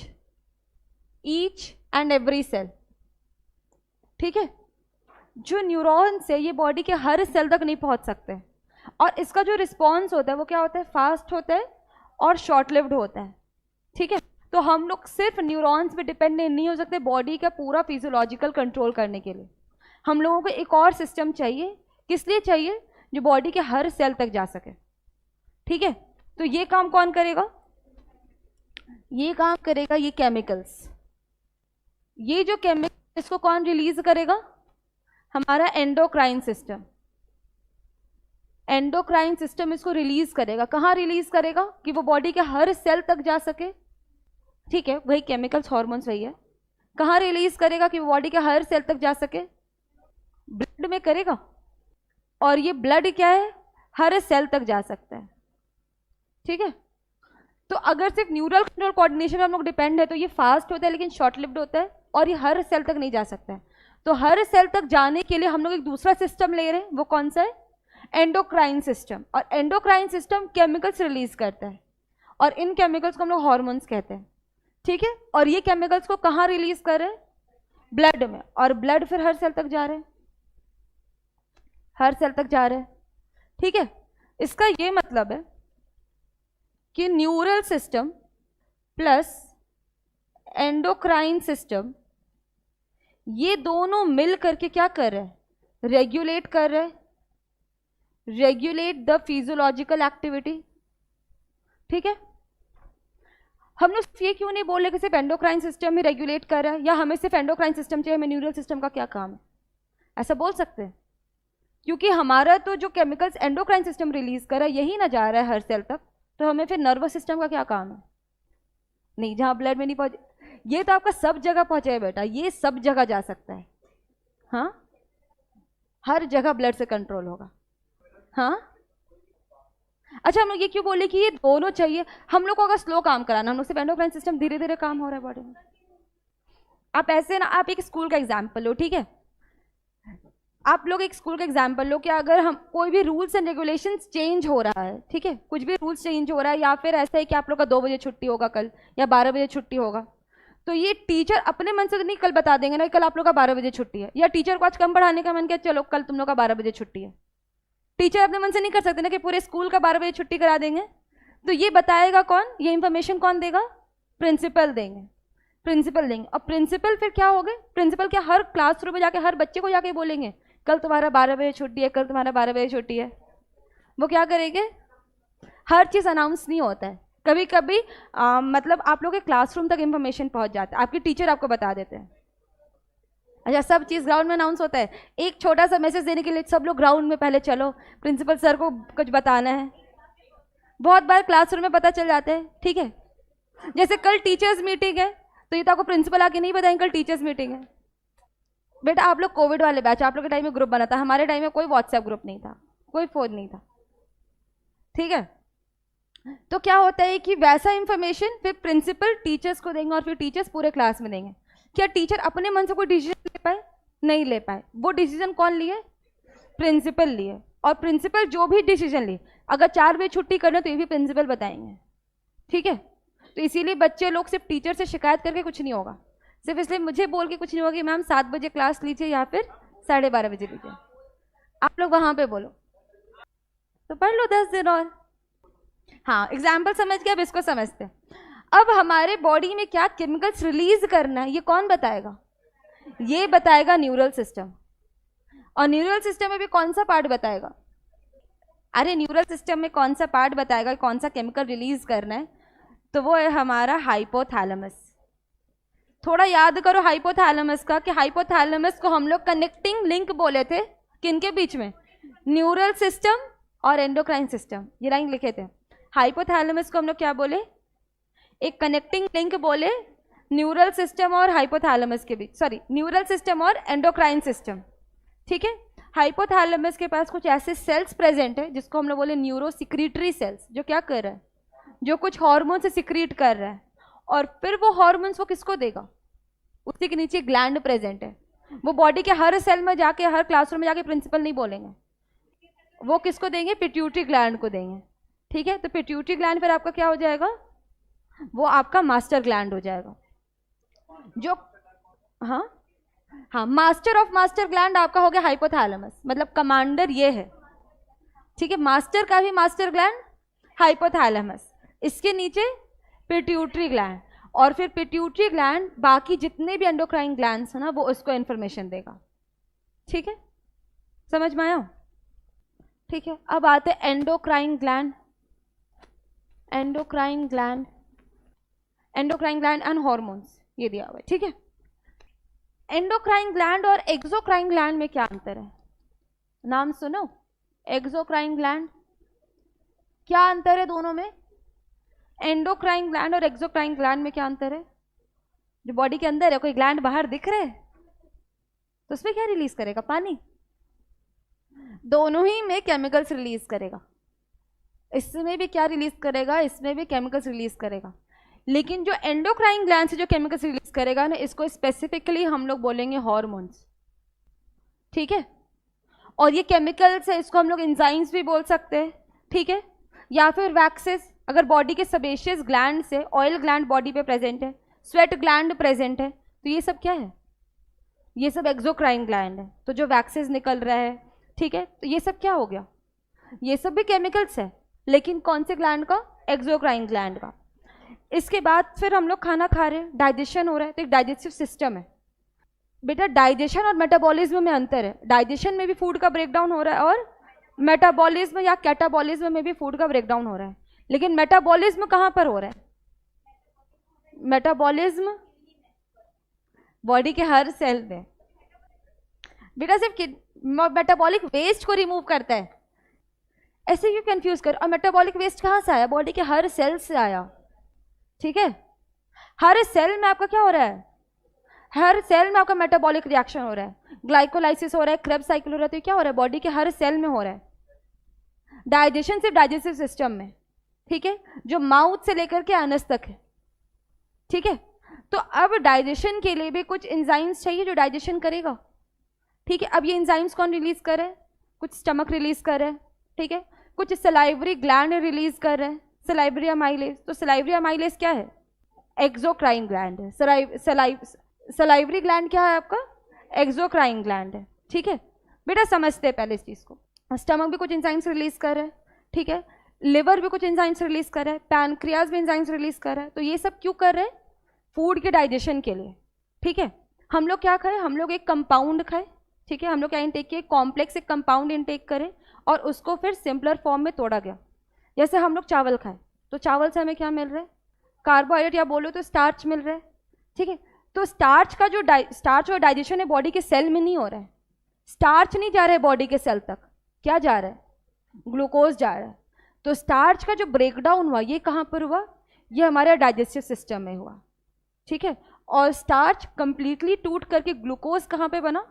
each and every cell, ठीक है। जो न्यूरॉन्स है ये बॉडी के हर सेल तक नहीं पहुंच सकते, और इसका जो रिस्पॉन्स होता है वो क्या होता है, फास्ट होता है और शॉर्ट लिव्ड होता है, ठीक है। तो हम लोग सिर्फ न्यूरॉन्स पे डिपेंडेंट नहीं हो सकते बॉडी का पूरा फिजियोलॉजिकल कंट्रोल करने के लिए। हम लोगों को एक और सिस्टम चाहिए, किस लिए चाहिए, जो बॉडी के हर सेल तक जा सके, ठीक है। तो ये काम कौन करेगा, ये काम करेगा ये केमिकल्स। ये जो केमिकल इसको कौन रिलीज करेगा, हमारा एंडोक्राइन सिस्टम। एंडोक्राइन सिस्टम इसको रिलीज करेगा। कहाँ रिलीज करेगा, कि वो बॉडी के हर सेल तक जा सके, ठीक है। वही केमिकल्स, हॉर्मोन्स वही है। कहाँ रिलीज करेगा कि वो बॉडी के हर सेल तक जा सके, ब्लड में करेगा। और ये ब्लड क्या है, हर सेल तक जा सकता है, ठीक है। तो अगर सिर्फ न्यूरल कंट्रोल कोऑर्डिनेशन में हम लोग डिपेंड है तो ये फास्ट होता है लेकिन शॉर्ट लिव्ड होता है, और ये हर सेल तक नहीं जा सकता है। तो हर सेल तक जाने के लिए हम लोग एक दूसरा सिस्टम ले रहे हैं, वो कौन सा है, एंडोक्राइन सिस्टम। और एंडोक्राइन सिस्टम केमिकल्स रिलीज करता है, और इन केमिकल्स को हम लोग हॉर्मोन्स कहते हैं, ठीक है। और ये केमिकल्स को कहाँ रिलीज कर रहे हैं, ब्लड में, और ब्लड फिर हर सेल तक जा रहे हैं, हर सेल तक जा रहे हैं, ठीक है। इसका ये मतलब है कि neural system plus endocrine system ये दोनों मिल करके क्या कर रहे हैं, रेगुलेट कर रहे हैं, रेगुलेट द फिजियोलॉजिकल एक्टिविटी, ठीक है। हम लोग ये क्यों नहीं बोल रहे कि सिर्फ एंडोक्राइन सिस्टम ही रेगुलेट कर रहा है, या हमें सिर्फ एंडोक्राइन सिस्टम चाहिए, हमें न्यूरल सिस्टम का क्या काम है, ऐसा बोल सकते हैं। क्योंकि हमारा तो जो केमिकल्स एंडोक्राइन सिस्टम रिलीज कर रहा है यही ना जा रहा है हर सेल तक, तो हमें फिर नर्वस सिस्टम का क्या काम है, नहीं, जहाँ ब्लड में नहीं पहुंचे। ये तो आपका सब जगह पहुंचे बेटा, ये सब जगह जा सकता है, हाँ, हर जगह ब्लड से कंट्रोल होगा, हाँ। अच्छा, हम लोग ये क्यों बोले कि ये दोनों चाहिए, हम लोग को अगर स्लो काम कराना, हम लोग सिर्फ एंडोक्राइन सिस्टम धीरे धीरे काम हो रहा है बॉडी में। आप ऐसे ना, आप एक स्कूल का एग्जाम्पल लो, ठीक है। आप लोग एक स्कूल का एग्जाम्पल लो कि अगर हम कोई भी रूल्स एंड रेगुलेशंस चेंज हो रहा है, ठीक है, कुछ भी रूल्स चेंज हो रहा है, या फिर ऐसा है कि आप लोग का 2 बजे छुट्टी होगा कल, या 12 बजे छुट्टी होगा, तो ये टीचर अपने मन से तो नहीं कल बता देंगे ना, कल आप लोग का 12 बजे छुट्टी है, या टीचर को आज कम पढ़ाने का मन किया, चलो कल तुम लोग का 12 बजे छुट्टी है। टीचर अपने मन से नहीं कर सकते ना कि पूरे स्कूल का 12 बजे छुट्टी करा देंगे। तो ये बताएगा कौन, ये इंफॉर्मेशन कौन देगा, प्रिंसिपल देंगे, प्रिंसिपल देंगे। और प्रिंसिपल फिर क्या हो गए, प्रिंसिपल क्या हर क्लासरूम में जाके हर बच्चे को जाके बोलेंगे कल तुम्हारा 12 बजे छुट्टी है, कल तुम्हारा 12 बजे छुट्टी है। वो क्या करेंगे, हर चीज़ अनाउंस नहीं होता है, कभी कभी मतलब आप लोग के क्लासरूम तक इंफॉर्मेशन पहुंच जाता है, आपके टीचर आपको बता देते हैं। अच्छा, सब चीज़ ग्राउंड में अनाउंस होता है, एक छोटा सा मैसेज देने के लिए सब लोग ग्राउंड में पहले चलो, प्रिंसिपल सर को कुछ बताना है। बहुत बार क्लासरूम में पता चल जाता है, ठीक है। जैसे कल टीचर्स मीटिंग है, तो ये तो आपको प्रिंसिपल आके नहीं बताएंगे कल टीचर्स मीटिंग है। बेटा आप लोग कोविड वाले बैच, आप लोग के टाइम में ग्रुप बना था, हमारे टाइम में कोई व्हाट्सएप ग्रुप नहीं था, कोई फोन नहीं था, ठीक है। तो क्या होता है कि वैसा इंफॉर्मेशन फिर प्रिंसिपल टीचर्स को देंगे, और फिर टीचर्स पूरे क्लास में देंगे। क्या टीचर अपने मन से कोई डिसीजन ले पाए, नहीं ले पाए, वो डिसीजन कौन लिए, प्रिंसिपल लिए। और प्रिंसिपल जो भी डिसीजन लिए, अगर 4 बजे छुट्टी करना तो ये भी प्रिंसिपल बताएंगे, ठीक है। तो इसीलिए बच्चे लोग सिर्फ टीचर से शिकायत करके कुछ नहीं होगा, सिर्फ इसलिए मुझे बोल के कुछ नहीं होगा कि मैम 7 बजे क्लास लीजिए या फिर 12:30 बजे लीजिए, आप लोग वहां पे बोलो तो पढ़ लो 10 दिन और। हाँ, एग्जाम्पल समझ गया, अब इसको समझते हैं। अब हमारे बॉडी में क्या केमिकल्स रिलीज करना है ये कौन बताएगा, ये बताएगा न्यूरल सिस्टम। और न्यूरल सिस्टम में भी कौन सा पार्ट बताएगा, अरे न्यूरल सिस्टम में कौन सा पार्ट बताएगा कौन सा केमिकल रिलीज करना है, तो वो है हमारा हाइपोथैलेमस। थोड़ा याद करो हाइपोथैलेमस का, कि हाइपोथैलेमस को हम लोग कनेक्टिंग लिंक बोले थे, किनके बीच में, न्यूरल सिस्टम और एंडोक्राइन सिस्टम, ये लाइन लिखे थे। हाइपोथैलेमस को हम लोग क्या बोले, एक कनेक्टिंग लिंक बोले न्यूरल सिस्टम और हाइपोथैलेमस के बीच, सॉरी न्यूरल सिस्टम और एंडोक्राइन सिस्टम, ठीक है। हाइपोथैलेमस के पास कुछ ऐसे सेल्स प्रेजेंट है जिसको हम लोग बोले न्यूरो सिक्रीटरी सेल्स, जो क्या कर रहा है, जो कुछ हार्मोन से सिक्रीट कर रहा है, और फिर वो हार्मोन्स वो किसको देगा, उसी के नीचे ग्लैंड प्रेजेंट है। वो बॉडी के हर सेल में जाके, हर क्लासरूम में जाके प्रिंसिपल नहीं बोलेंगे, वो किसको देंगे? पिट्यूटरी ग्लैंड को देंगे। ठीक है, तो पिट्यूटरी ग्लैंड फिर आपका क्या हो जाएगा? वो आपका मास्टर ग्लैंड हो जाएगा। जो हाँ हाँ, मास्टर ऑफ मास्टर ग्लैंड आपका हो गया हाइपोथैलेमस, मतलब कमांडर ये है। ठीक है, मास्टर का भी मास्टर ग्लैंड हाइपोथैलेमस, इसके नीचे पिट्यूटरी ग्लैंड, और फिर पिट्यूटरी ग्लैंड बाकी जितने भी एंडोक्राइन ग्लैंड्स है ना, वो उसको इंफॉर्मेशन देगा। ठीक है, समझ में आया? ठीक है, अब आते हैं endocrine gland. Endocrine gland, endocrine gland and hormones ये दिया हुआ है। ठीक है, एंडोक्राइन ग्लैंड और एक्सोक्राइन ग्लैंड में क्या अंतर है? नाम सुनो, एक्सोक्राइन ग्लैंड, क्या अंतर है दोनों में? एंडोक्राइन ग्लैंड और एक्सोक्राइन ग्लैंड में क्या अंतर है? जो बॉडी के अंदर है, कोई ग्लैंड बाहर दिख रहे हैं तो उसमें क्या रिलीज करेगा? पानी। दोनों ही में केमिकल्स रिलीज करेगा, इसमें भी क्या रिलीज करेगा? इसमें भी केमिकल्स रिलीज करेगा। लेकिन जो एंडोक्राइन ग्लैंड से जो केमिकल्स रिलीज करेगा ना, इसको स्पेसिफिकली हम लोग बोलेंगे हॉर्मोन्स। ठीक है, और ये केमिकल्स है, इसको हम लोग एंजाइम्स भी बोल सकते हैं। ठीक है, या फिर वैक्सेस। अगर बॉडी के सेबेशियस ग्लैंड से ऑयल ग्लैंड बॉडी पे प्रेजेंट है, स्वेट ग्लैंड प्रेजेंट है, तो ये सब क्या है? ये सब एक्सोक्राइन ग्लैंड है। तो जो वैक्सेस निकल रहा है, ठीक है, तो ये सब क्या हो गया? ये सब भी केमिकल्स है, लेकिन कौन से ग्लैंड का? एक्सोक्राइन ग्लैंड का। इसके बाद फिर हम लोग खाना खा रहे हैं, डाइजेशन हो रहा है, तो एक डाइजेस्टिव सिस्टम है। बेटा डाइजेशन और मेटाबॉलिज्म में अंतर है। डाइजेशन में भी फूड का ब्रेकडाउन हो रहा है और मेटाबॉलिज्म या कैटाबॉलिज्म में भी फूड का ब्रेकडाउन हो रहा है। लेकिन मेटाबॉलिज्म कहाँ पर हो रहा है? मेटाबॉलिज्म बॉडी के हर सेल में। बेटा सिर्फ मेटाबॉलिक वेस्ट को रिमूव करता है, ऐसे क्यों कंफ्यूज कर? और मेटाबॉलिक वेस्ट कहाँ से आया? बॉडी के हर सेल से आया। ठीक है, हर सेल में आपका क्या हो रहा है? हर सेल में आपका मेटाबॉलिक रिएक्शन हो रहा है, ग्लाइकोलाइसिस हो रहा है, क्रेब्स साइकिल हो रहा है। तो क्या हो रहा है? बॉडी के हर सेल में हो रहा है। डाइजेशन सिर्फ डाइजेस्टिव सिस्टम में, ठीक है, जो माउथ से लेकर के अनस तक है। ठीक है, तो अब डाइजेशन के लिए भी कुछ एंजाइम्स चाहिए जो डाइजेशन करेगा। ठीक है, अब ये एंजाइम्स कौन रिलीज कर रहे हैं? कुछ स्टमक रिलीज कर रहे हैं। ठीक है, कुछ सलाइवरी ग्लैंड रिलीज कर रहे हैं, सलाइवरी अमाइलेज। तो सलाइवरी अमाइलेज क्या है? एक्सोक्राइन ग्लैंड है। सलाइवरी ग्लैंड क्या है आपका? एक्सोक्राइन ग्लैंड है। ठीक है बेटा, समझते हैं पहले इस चीज को। स्टमक भी कुछ एंजाइम्स रिलीज कर रहा है, ठीक है, लिवर भी कुछ एंजाइम्स रिलीज कर रहा है, पैनक्रियाज भी एंजाइम्स रिलीज कर रहा है। तो ये सब क्यों कर रहे हैं? फूड के डाइजेशन के लिए। ठीक है, हम लोग क्या करें? हम लोग एक कंपाउंड खाएं। ठीक है, हम लोग क्या इनटेक किए? कॉम्प्लेक्स एक कंपाउंड इनटेक करें और उसको फिर सिंपलर फॉर्म में तोड़ा गया। जैसे हम लोग चावल खाएं, तो चावल से हमें क्या मिल रहा है? कार्बोहाइड्रेट, या बोलो तो स्टार्च मिल रहा है। ठीक है, तो स्टार्च का जो स्टार्च और डाइजेशन है बॉडी के सेल में नहीं हो रहा है। स्टार्च नहीं जा रहा है बॉडी के सेल तक, क्या जा रहा है? ग्लूकोज जा रहा है। तो स्टार्च का जो ब्रेकडाउन हुआ ये कहाँ पर हुआ? ये हमारे डाइजेस्टिव सिस्टम में हुआ। ठीक है, और स्टार्च कंप्लीटली टूट करके ग्लूकोज कहाँ पे बना?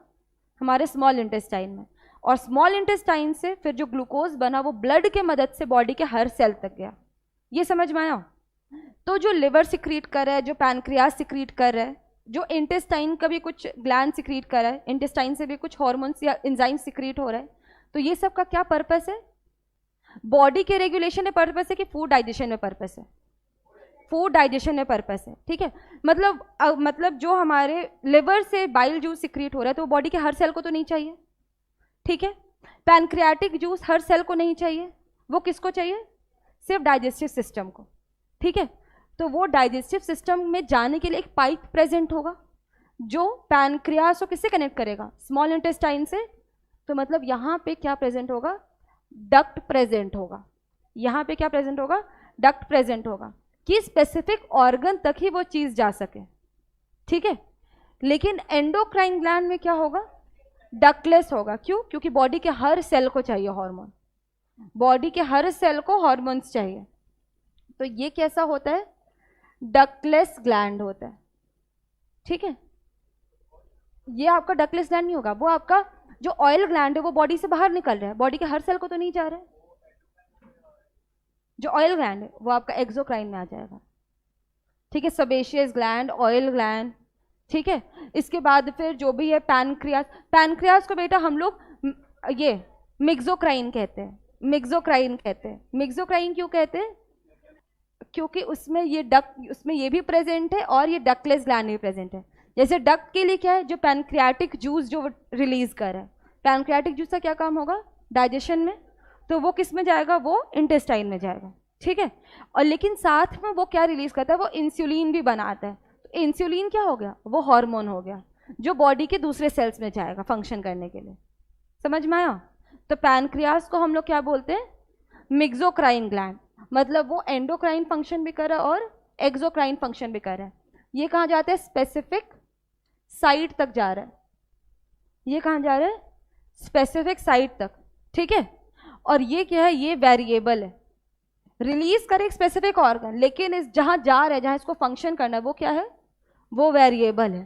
हमारे स्मॉल इंटेस्टाइन में। और स्मॉल इंटेस्टाइन से फिर जो ग्लूकोज बना वो ब्लड के मदद से बॉडी के हर सेल तक गया। ये समझ में आया? तो जो लिवर सिक्रीट कर रहा है, जो पैनक्रियाज सिक्रीट कर रहा है, जो इंटेस्टाइन का भी कुछ ग्लैंड सिक्रीट कर रहा है, इंटेस्टाइन से भी कुछ हार्मोन्स या एंजाइम सिक्रीट हो रहा है, तो ये सब का क्या पर्पस है? बॉडी के रेगुलेशन में पर्पस है कि फूड डाइजेशन में पर्पस है? फूड डाइजेशन में पर्पस है। ठीक है, मतलब जो हमारे लिवर से बाइल जूस सिक्रीट हो रहा है तो वो बॉडी के हर सेल को तो नहीं चाहिए। ठीक है, पैनक्रियाटिक जूस हर सेल को नहीं चाहिए, वो किसको चाहिए? सिर्फ डाइजेस्टिव सिस्टम को। ठीक है, तो वो डाइजेस्टिव सिस्टम में जाने के लिए एक पाइप प्रेजेंट होगा जो पैनक्रियास को किससे कनेक्ट करेगा? स्मॉल इंटेस्टाइन से। तो मतलब यहाँ पे क्या प्रेजेंट होगा? डक्ट प्रेजेंट होगा। यहाँ पे क्या प्रेजेंट होगा? डक्ट प्रेजेंट होगा कि स्पेसिफिक ऑर्गन तक ही वो चीज जा सके। ठीक है, लेकिन एंडोक्राइन ग्लैंड में क्या होगा? डक्टलेस होगा। क्यों? क्योंकि बॉडी के हर सेल को चाहिए हार्मोन, बॉडी के हर सेल को हार्मोन्स चाहिए। तो ये कैसा होता है? डक्टलेस ग्लैंड होता है। ठीक है, ये आपका डक्टलेस ग्लैंड नहीं होगा, वो आपका जो ऑयल ग्लैंड है वो बॉडी से बाहर निकल रहा है, बॉडी के हर सेल को तो नहीं जा रहा है। जो ऑयल ग्लैंड है वो आपका एक्सोक्राइन में आ जाएगा। ठीक है, सेबेशियस ग्लैंड, ऑयल ग्लैंड, ठीक है। इसके बाद फिर जो भी है पैनक्रियास, पैनक्रियास को बेटा हम लोग ये मिक्सोक्राइन कहते हैं, मिक्सोक्राइन कहते हैं। मिक्सोक्राइन क्यों कहते हैं? क्योंकि उसमें ये डक, उसमें ये भी प्रेजेंट है और ये डकलेस ग्लैंड भी प्रेजेंट है। जैसे डक के लिए क्या है, जो पैनक्रियाटिक जूस जो रिलीज कर रहा है, पैनक्रियाटिक जूस का क्या काम होगा डाइजेशन में, तो वो किस में जाएगा, वो इंटेस्टाइन में जाएगा, ठीक है। और लेकिन साथ में वो क्या रिलीज करता है, वो इंसुलिन भी बनाता है। तो इंसुलिन क्या हो गया, वो हार्मोन हो गया जो बॉडी के दूसरे सेल्स में जाएगा फंक्शन करने के लिए। समझ में आया? तो पैनक्रियास को हम लोग क्या बोलते हैं, मिक्सोक्राइन ग्लैंड, मतलब वो एंडोक्राइन फंक्शन भी कर रहा है और एक्सोक्राइन फंक्शन भी कर रहा है। ये कहाँ जाता है, स्पेसिफिक साइट तक जा रहा है। ये कहाँ जा रहा है, स्पेसिफिक साइट तक, ठीक है। और ये क्या है, ये वेरिएबल है, रिलीज करे एक स्पेसिफिक ऑर्गन, लेकिन इस जहाँ जा रहा है, जहाँ इसको फंक्शन करना है, वो क्या है, वो वेरिएबल है।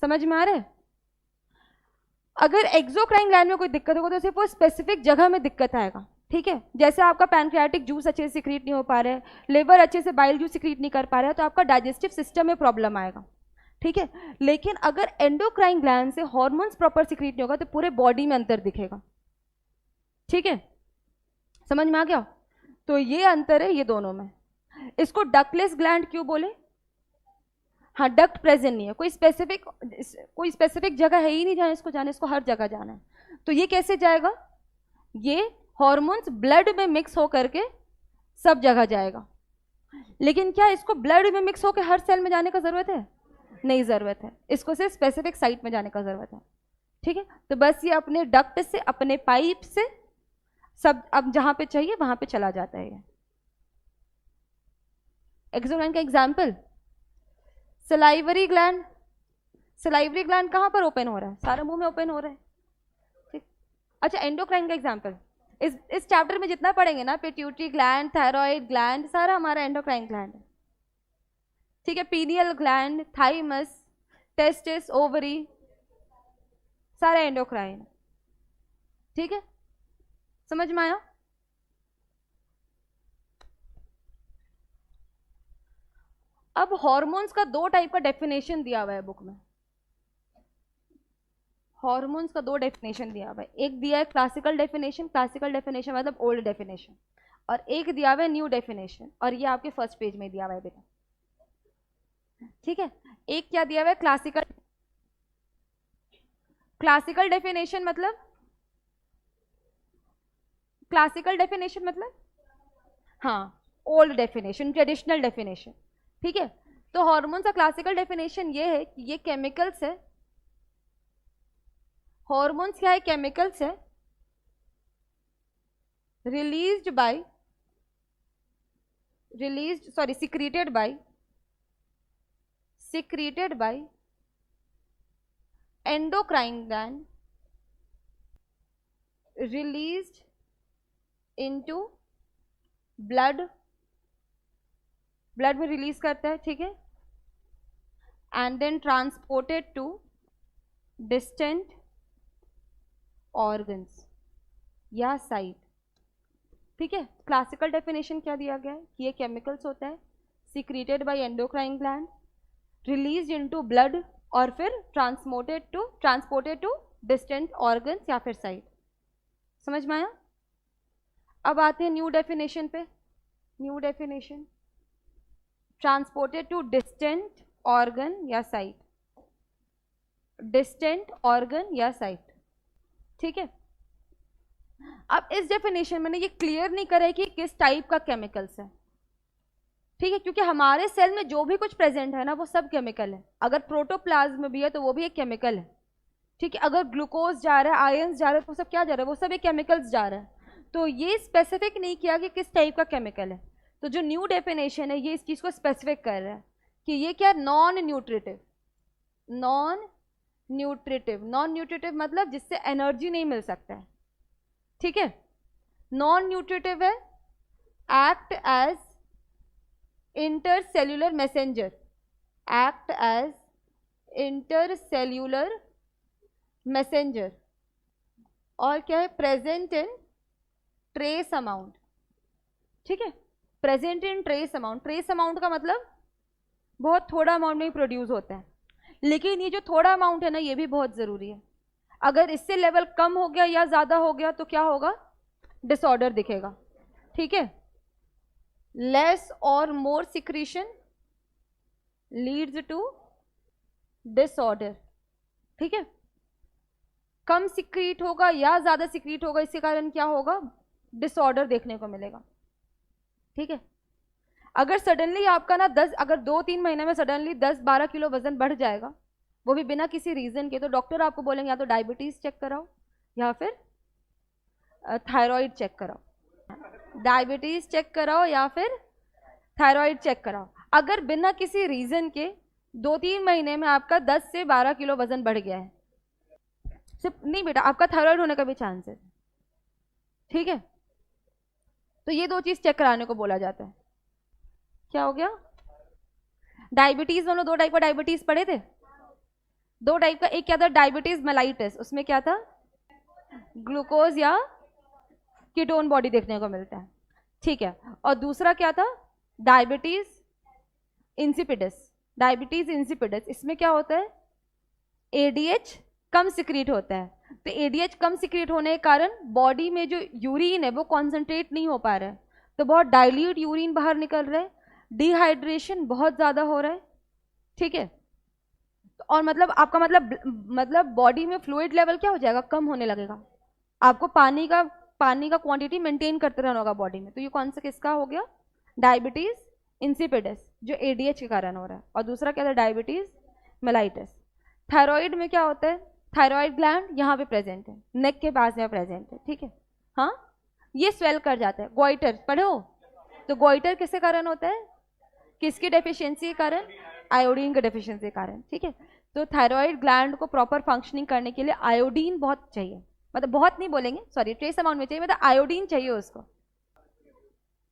समझ में आ रहा है? अगर एक्सोक्राइन ग्लैंड में कोई दिक्कत होगा तो सिर्फ वो स्पेसिफिक जगह में दिक्कत आएगा, ठीक है। जैसे आपका पैनक्रियाटिक जूस अच्छे से सिक्रीट नहीं हो पा रहा है, लिवर अच्छे से बाइल जूस सिक्रीट नहीं कर पा रहा है, तो आपका डाइजेस्टिव सिस्टम में प्रॉब्लम आएगा, ठीक है। लेकिन अगर एंडोक्राइन ग्लैंड से हार्मोन्स प्रॉपर सिक्रीट नहीं होगा तो पूरे बॉडी में अंतर दिखेगा, ठीक है। समझ में आ गया? तो ये अंतर है ये दोनों में। इसको डकलेस ग्लैंड क्यों बोले? हाँ, डक्ट प्रेजेंट नहीं है, कोई स्पेसिफिक जगह है ही नहीं जहाँ इसको जाना, इसको हर जगह जाना है। तो ये कैसे जाएगा, ये हॉर्मोन्स ब्लड में मिक्स हो करके सब जगह जाएगा। लेकिन क्या इसको ब्लड में मिक्स होकर हर सेल में जाने का जरूरत है? नहीं जरूरत है, इसको सिर्फ स्पेसिफिक साइट में जाने का जरूरत है, ठीक है। तो बस ये अपने डक्ट से, अपने पाइप से सब अब जहां पे चाहिए वहां पे चला जाता है। एक्सोक्राइन का example salivary gland. Salivary gland कहां पर ओपन हो रहा है, सारा मुंह में ओपन हो रहा है, ठीक। अच्छा, एंडोक्राइन का एग्जाम्पल इस चैप्टर में जितना पढ़ेंगे ना, पिट्यूटरी ग्लैंड, थायराइड ग्लैंड, सारा हमारा एंडोक्राइन ग्लैंड है, ठीक है। Pineal gland, thymus, testis, ovary, सारा एंडोक्राइन, ठीक है। समझ में आया? अब हॉर्मोन्स का दो टाइप का डेफिनेशन दिया हुआ है बुक में। हॉर्मोन्स का दो डेफिनेशन दिया हुआ है, एक दिया है क्लासिकल डेफिनेशन, क्लासिकल डेफिनेशन मतलब ओल्ड डेफिनेशन, और एक दिया हुआ है न्यू डेफिनेशन, और ये आपके फर्स्ट पेज में दिया हुआ है बेटा, ठीक है। एक क्या दिया हुआ है, क्लासिकल। क्लासिकल डेफिनेशन मतलब, क्लासिकल डेफिनेशन मतलब हाँ, ओल्ड डेफिनेशन, ट्रेडिशनल डेफिनेशन, ठीक है। तो हॉर्मोन्स का क्लासिकल डेफिनेशन ये है कि ये केमिकल्स है। हॉर्मोन्स क्या है, केमिकल्स है, secreted by endocrine gland, released into blood में रिलीज करता है, ठीक है, and then transported to distant organs या साइट, ठीक है। क्लासिकल डेफिनेशन क्या दिया गया है कि ये केमिकल्स होता है, secreted bye endocrine gland, release into blood, और फिर ट्रांसपोर्टेड टू डिस्टेंट ऑर्गन्स या फिर साइट। समझ में आया? अब आते हैं न्यू डेफिनेशन पे। New definition, transported to distant organ या साइट, डिस्टेंट ऑर्गन या साइट, ठीक है। अब इस डेफिनेशन में ये क्लियर नहीं करे कि किस टाइप का केमिकल्स है, ठीक है, क्योंकि हमारे सेल में जो भी कुछ प्रेजेंट है ना वो सब केमिकल है। अगर प्रोटोप्लाज्म में भी है तो वो भी एक केमिकल है, ठीक है। अगर ग्लूकोज जा रहा है, आयंस जा रहा है, तो सब क्या जा रहा है, वो सब एक केमिकल्स जा रहा है। तो ये स्पेसिफिक नहीं किया कि किस टाइप का केमिकल है। तो जो न्यू डेफिनेशन है ये इस चीज को स्पेसिफिक कर रहा है कि ये क्या, नॉन न्यूट्रिटिव। नॉन न्यूट्रिटिव मतलब जिससे एनर्जी नहीं मिल सकता है, ठीक है। नॉन न्यूट्रिटिव है, act as intercellular messenger, act as intercellular messenger, और क्या है, प्रेजेंट इन ट्रेस अमाउंट, ठीक है। Present in trace amount, trace amount का मतलब बहुत थोड़ा अमाउंट में ही प्रोड्यूस होता है, लेकिन ये जो थोड़ा अमाउंट है ना, ये भी बहुत ज़रूरी है। अगर इससे लेवल कम हो गया या ज़्यादा हो गया तो क्या होगा? डिसऑर्डर दिखेगा। ठीक है, लेस और मोर सिक्रीशन लीड्स टू डिसऑर्डर। ठीक है, कम सिक्रीट होगा या ज़्यादा सिक्रीट होगा, इसके कारण क्या होगा? डिसऑर्डर देखने को मिलेगा। ठीक है, अगर सडनली आपका ना 10, अगर 2-3 महीने में सडनली 10-12 किलो वजन बढ़ जाएगा, वो भी बिना किसी रीज़न के, तो डॉक्टर आपको बोलेंगे या तो डायबिटीज़ चेक कराओ या फिर थायराइड चेक कराओ। डायबिटीज़ चेक कराओ या फिर थायराइड चेक कराओ। अगर बिना किसी रीज़न के 2-3 महीने में आपका 10 से 12 किलो वजन बढ़ गया है, सिर्फ नहीं बेटा, आपका थायराइड होने का भी चांस है। ठीक है, तो ये 2 चीज़ चेक कराने को बोला जाता है। क्या हो गया? डायबिटीज़, दोनों 2 टाइप का डायबिटीज़ पढ़े थे। 2 टाइप का, एक क्या था? डायबिटीज़ मेलाइटिस, उसमें क्या था? ग्लूकोज या कीटोन बॉडी देखने को मिलता है। ठीक है, और दूसरा क्या था? Diabetes insipidus. डायबिटीज़ इंसिपिडस, इसमें क्या होता है? एडीएच कम सिक्रीट होता है। तो एडीएच कम सिक्रीट होने के कारण बॉडी में जो यूरिन है वो कॉन्सेंट्रेट नहीं हो पा रहा है, तो बहुत डाइल्यूट यूरिन बाहर निकल रहा है, डिहाइड्रेशन बहुत ज़्यादा हो रहा है। ठीक है, और मतलब आपका मतलब बॉडी में फ्लूइड लेवल क्या हो जाएगा? कम होने लगेगा। आपको पानी का क्वांटिटी मेंटेन करते रहना होगा बॉडी में। तो ये कौन सा किसका हो गया? डायबिटीज़ इंसिपिडस, जो एडीएच के कारण हो रहा है। और दूसरा क्या था? Diabetes mellitus. थायराइड में क्या होता है? थायराइड ग्लैंड यहाँ पे प्रेजेंट है, नेक के पास में प्रेजेंट है। ठीक है, हाँ, ये स्वेल कर जाता है। गोइटर पढ़ो, तो गोइटर किसके कारण होता है? किसकी डेफिशिएंसी के कारण? आयोडीन के डेफिशिएंसी के कारण। ठीक है, तो थायराइड ग्लैंड को प्रॉपर फंक्शनिंग करने के लिए आयोडीन बहुत चाहिए, मतलब बहुत नहीं बोलेंगे, सॉरी, ट्रेस अमाउंट में चाहिए, मतलब आयोडीन चाहिए उसको।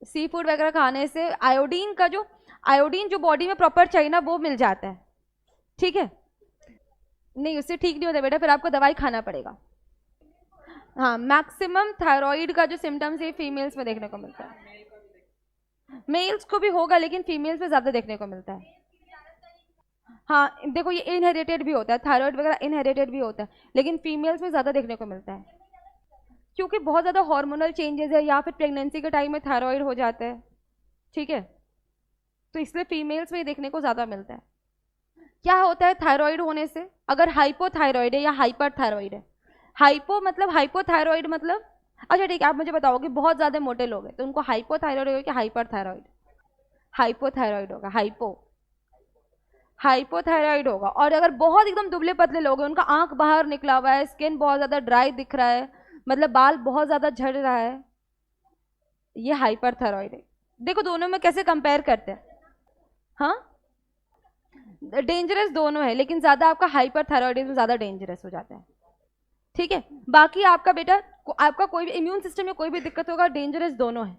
सी फूड वगैरह खाने से आयोडीन जो बॉडी में प्रॉपर चाहिए ना, वो मिल जाता है। ठीक है, नहीं उससे ठीक नहीं होता बेटा, फिर आपको दवाई खाना पड़ेगा। हाँ, मैक्सिमम थायराइड का जो सिम्टम्स है फीमेल्स में देखने को मिलता है। मेल्स को भी होगा लेकिन फीमेल्स में ज़्यादा देखने को मिलता है। हाँ देखो, ये इनहेरिटेड भी होता है, थायराइड वगैरह इनहेरिटेड भी होता है, लेकिन फीमेल्स में ज़्यादा देखने को मिलता है, क्योंकि बहुत ज़्यादा हार्मोनल चेंजेस है या फिर प्रेगनेंसी के टाइम में थायराइड हो जाता है। ठीक है, तो इसलिए फीमेल्स में देखने को ज़्यादा मिलता है। क्या होता है थायराइड होने से? अगर हाइपोथायराइड है या हाइपर थायराइड है। हाइपोथायराइड मतलब, अच्छा ठीक है, आप मुझे बताओगे बहुत ज़्यादा मोटे लोग हैं तो उनको हाइपोथायराइड होगा कि हाइपर थायराइड? हाइपोथायराइड होगा, हाइपोथायराइड होगा। और अगर बहुत एकदम दुबले पतले लोग हैं, उनका आंख बाहर निकला हुआ है, स्किन बहुत ज़्यादा ड्राई दिख रहा है, मतलब बाल बहुत ज़्यादा झड़ रहा है, ये हाइपर थायराइड है। देखो दोनों में कैसे कंपेयर करते हैं। हाँ, डेंजरस दोनों है, लेकिन ज़्यादा आपका हाइपर थायराइडिज्म ज़्यादा डेंजरस हो जाता है। ठीक है, बाकी आपका बेटा, आपका कोई भी इम्यून सिस्टम में कोई भी दिक्कत होगा, डेंजरस दोनों है।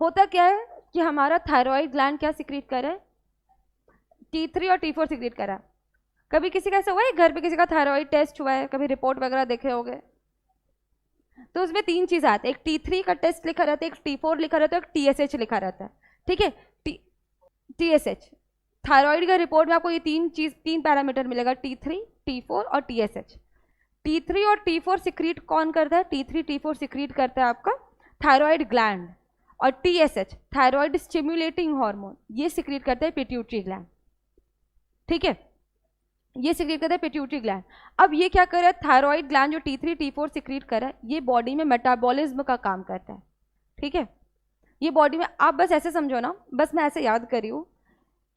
होता क्या है कि हमारा थायराइड ग्लैंड क्या सिक्रीट कर रहा है? T3 और T4 सिक्रीट कर रहा है। कभी किसी का ऐसा हुआ है घर पे किसी का थायराइड टेस्ट हुआ है, कभी रिपोर्ट वगैरह देखे होंगे, तो उसमें 3 चीज़ आते हैं, एक T3 का टेस्ट लिखा रहता है, एक T4 लिखा रहता है, एक TSH लिखा रहता है। ठीक है, TSH, थायराइड का रिपोर्ट में आपको ये 3 पैरामीटर मिलेगा, T3, T4 और TSH। T3 और T4 सिक्रीट कौन करता है? T3 T4 सिक्रीट करता है आपका थायराइड ग्लैंड, और TSH थायराइड स्टिम्युलेटिंग हार्मोन, ये सिक्रीट करता है पिट्यूटरी ग्लैंड। ठीक है, ये सिक्रीट करता है पिट्यूटरी ग्लैंड। अब ये क्या कर रहा है? थायराइड ग्लैंड जो T3 T4 सिक्रीट कर रहा है, ये बॉडी में मेटाबॉलिज्म का काम करता है। ठीक है, ये बॉडी में, आप बस ऐसे समझो ना, बस मैं ऐसे याद करी हूँ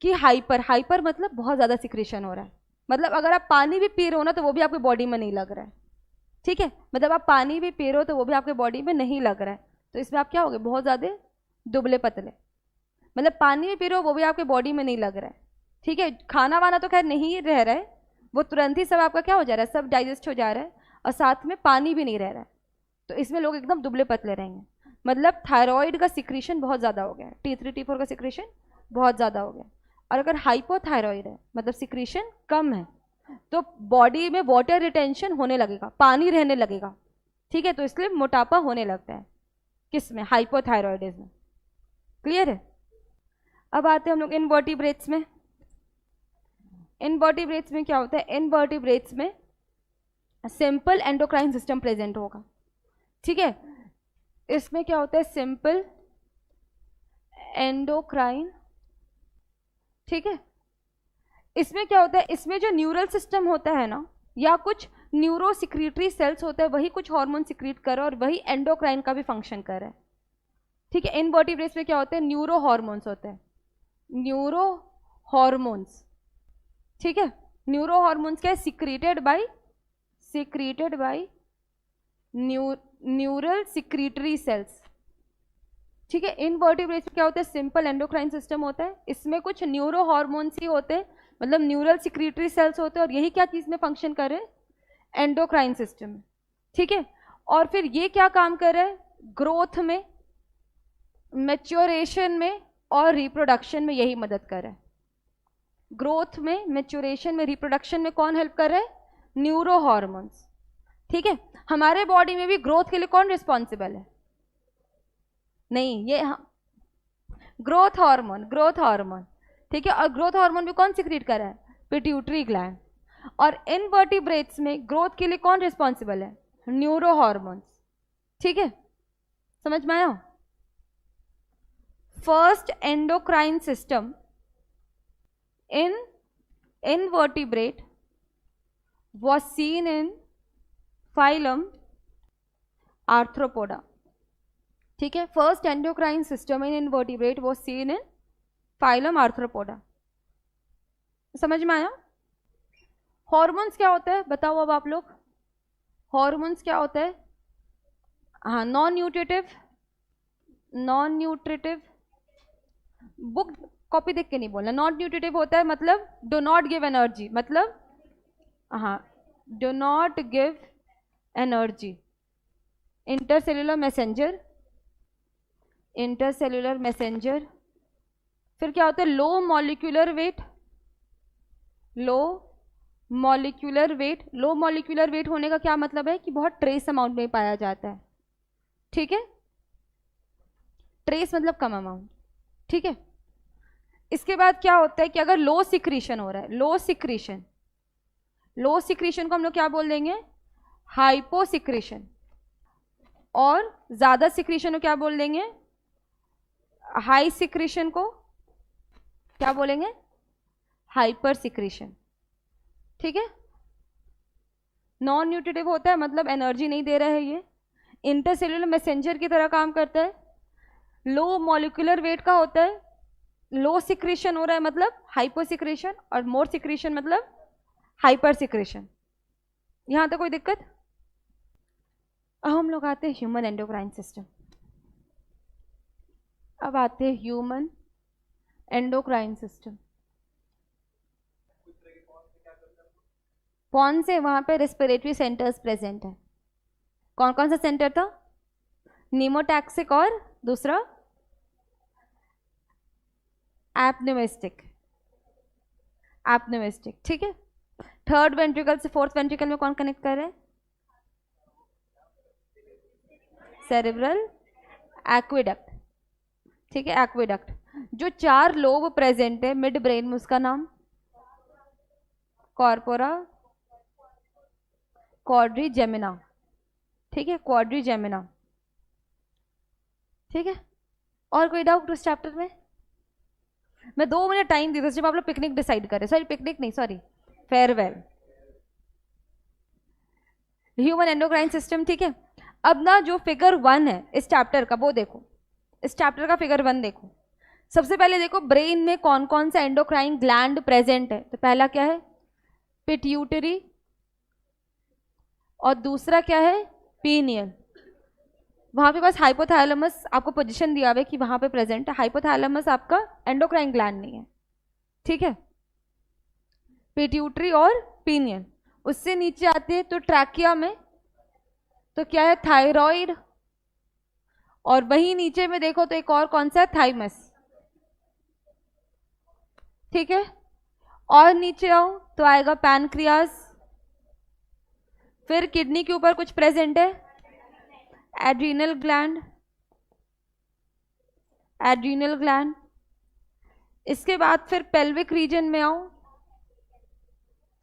कि हाइपर मतलब बहुत ज़्यादा सिक्रेशन हो रहा है, मतलब अगर आप पानी भी पी रहे हो ना तो वो भी आपकी बॉडी में नहीं लग रहा है। ठीक है, मतलब आप पानी भी पी रहे हो तो वो भी आपके बॉडी में नहीं लग रहा है, तो इसमें आप क्या हो गए? बहुत ज़्यादा दुबले पतले। मतलब पानी भी पी रहे हो वो भी आपके बॉडी में नहीं लग रहा है। ठीक है, खाना वाना तो खैर नहीं रह रहा है, वो तुरंत ही सब आपका क्या हो जा रहा है? सब डाइजेस्ट हो जा रहा है, और साथ में पानी भी नहीं रह रहा है, तो इसमें लोग एकदम दुबले पतले रहेंगे। मतलब थायराइड का सिक्रीशन बहुत ज़्यादा हो गया है, T3 T4 का सिक्रीशन बहुत ज़्यादा हो गया। और अगर हाइपोथायराइड है, मतलब सिक्रीशन कम है, तो बॉडी में वाटर रिटेंशन होने लगेगा, पानी रहने लगेगा। ठीक है, तो इसलिए मोटापा होने लगता है, किसमें? हाइपोथायराइडिज्म। क्लियर है? अब आते हैं हम लोग इनवर्टिब्रेट्स में। इनवर्टिब्रेट्स में क्या होता है, इनवर्टिब्रेट्स में सिंपल एंडोक्राइन सिस्टम प्रेजेंट होगा, ठीक है। इसमें क्या होता है, सिंपल एंडोक्राइन, ठीक है। इसमें क्या होता है, इसमें जो न्यूरल सिस्टम होता है ना, या कुछ न्यूरो सिक्रीटरी सेल्स होता है, वही कुछ हार्मोन सिक्रीट कर रहा है और वही एंडोक्राइन का भी फंक्शन कर रहा है, ठीक है। इनवर्टिब्रेट्स में क्या होते हैं, न्यूरो हार्मोन्स होते हैं, न्यूरो हार्मोन्स, ठीक है। न्यूरो हार्मोन्स क्या है, secreted by neural secretory cells, ठीक है। इनवर्टिब्रेट्स में क्या होता है, सिंपल एंडोक्राइन सिस्टम होता है, इसमें कुछ न्यूरो हार्मोन्स ही होते हैं, मतलब न्यूरल सिक्रीटरी सेल्स होते हैं, और यही क्या चीज में फंक्शन कर रहे हैं, एंडोक्राइन सिस्टम में, ठीक है। और फिर ये क्या काम कर रहा है, ग्रोथ में, मैच्योरेशन में और रिप्रोडक्शन में यही मदद कर रहा है। ग्रोथ में, मैच्योरेशन में, रिप्रोडक्शन में कौन हेल्प कर रहा है, न्यूरो हार्मोन्स, ठीक है। हमारे बॉडी में भी ग्रोथ के लिए कौन रिस्पॉन्सिबल है, नहीं ये ग्रोथ हार्मोन, ठीक है। और ग्रोथ हार्मोन भी कौन सिक्रीट कर रहा है, पिट्यूटरी ग्लैंड। और इनवर्टिब्रेट्स में ग्रोथ के लिए कौन रिस्पॉन्सिबल है, न्यूरो हार्मोन्स, ठीक है। समझ में आया। First endocrine system in invertebrate was seen in phylum Arthropoda, ठीक है। First endocrine system in invertebrate was seen in phylum Arthropoda। समझ में आया। हॉर्मोन्स क्या होता है बताओ अब आप लोग, हॉर्मोन्स क्या होता है, हाँ, नॉन न्यूट्रिटिव, बुक कॉपी देख के नहीं बोलना। नॉन न्यूट्रिटिव होता है मतलब डो नॉट गिव एनर्जी, मतलब हाँ, do not give energy. Intercellular messenger, फिर क्या होता है, लो मॉलिक्यूलर वेट होने का क्या मतलब है कि बहुत ट्रेस अमाउंट में पाया जाता है, ठीक है। ट्रेस मतलब कम अमाउंट, ठीक है। इसके बाद क्या होता है कि अगर लो सिक्रीशन हो रहा है, लो सिक्रीशन को हम लोग क्या बोल देंगे, हाइपोसिक्रीशन। और ज्यादा सिक्रीशन को क्या बोल देंगे, हाई सिक्रीशन को क्या बोलेंगे, हाइपर सिक्रीशन, ठीक है। नॉन न्यूट्रिटिव होता है मतलब एनर्जी नहीं दे रहा है ये, इंटरसेल्यूलर मैसेंजर की तरह काम करता है। लो मॉलिक्यूलर वेट का होता है, लो सिक्रीशन हो रहा है मतलब हाइपोसिक्रीशन, और मोर सिक्रीशन मतलब हाइपर सिक्रीशन। यहां तक कोई दिक्कत। अब हम लोग आते हैं ह्यूमन एंडोक्राइन सिस्टम। अब आते हैं ह्यूमन एंडोक्राइन सिस्टम। कौन से वहां पे रेस्पिरेटरी सेंटर्स प्रेजेंट है, कौन कौन सा सेंटर था, नीमोटैक्सिक और दूसरा एपन्यूमेस्टिक, ठीक है। थर्ड वेंट्रिकल से फोर्थ वेंट्रिकल में कौन कनेक्ट कर रहे हैं, सेरेब्रल एक्विडक्ट, ठीक है, एक्विडक्ट। जो 4 लोब प्रेजेंट है मिड ब्रेन में उसका नाम कॉर्पोरा क्वाड्रिजेमिना, ठीक है, क्वाड्रिजेमिना, ठीक है। और कोई डाउट उस चैप्टर में। मैं 2 मिनट टाइम दी थी जब आप लोग पिकनिक डिसाइड करें, फेयरवेल। ह्यूमन एंडोक्राइन सिस्टम, ठीक है। अब ना जो फिगर 1 है इस चैप्टर का, वो देखो, इस चैप्टर का फिगर 1 देखो। सबसे पहले देखो ब्रेन में कौन कौन सा एंडोक्राइन ग्लैंड प्रेजेंट है। तो पहला क्या है, पिट्यूटरी, और दूसरा क्या है, पीनियल। वहां पे बस हाइपोथैलेमस आपको पोजीशन दिया हुआ है कि वहां पे प्रेजेंट है, हाइपोथैलेमस आपका एंडोक्राइन ग्लैंड नहीं है, ठीक है। पिट्यूटरी और पीनियल। उससे नीचे आते हैं तो ट्रैकिया में तो क्या है, थायराइड, और वहीं नीचे में देखो तो एक और कौन सा है, थाइमस, ठीक है। और नीचे आओ तो आएगा पैनक्रियास, फिर किडनी के ऊपर कुछ प्रेजेंट है, एड्रीनल ग्लैंड। इसके बाद फिर पेल्विक रीजन में आओ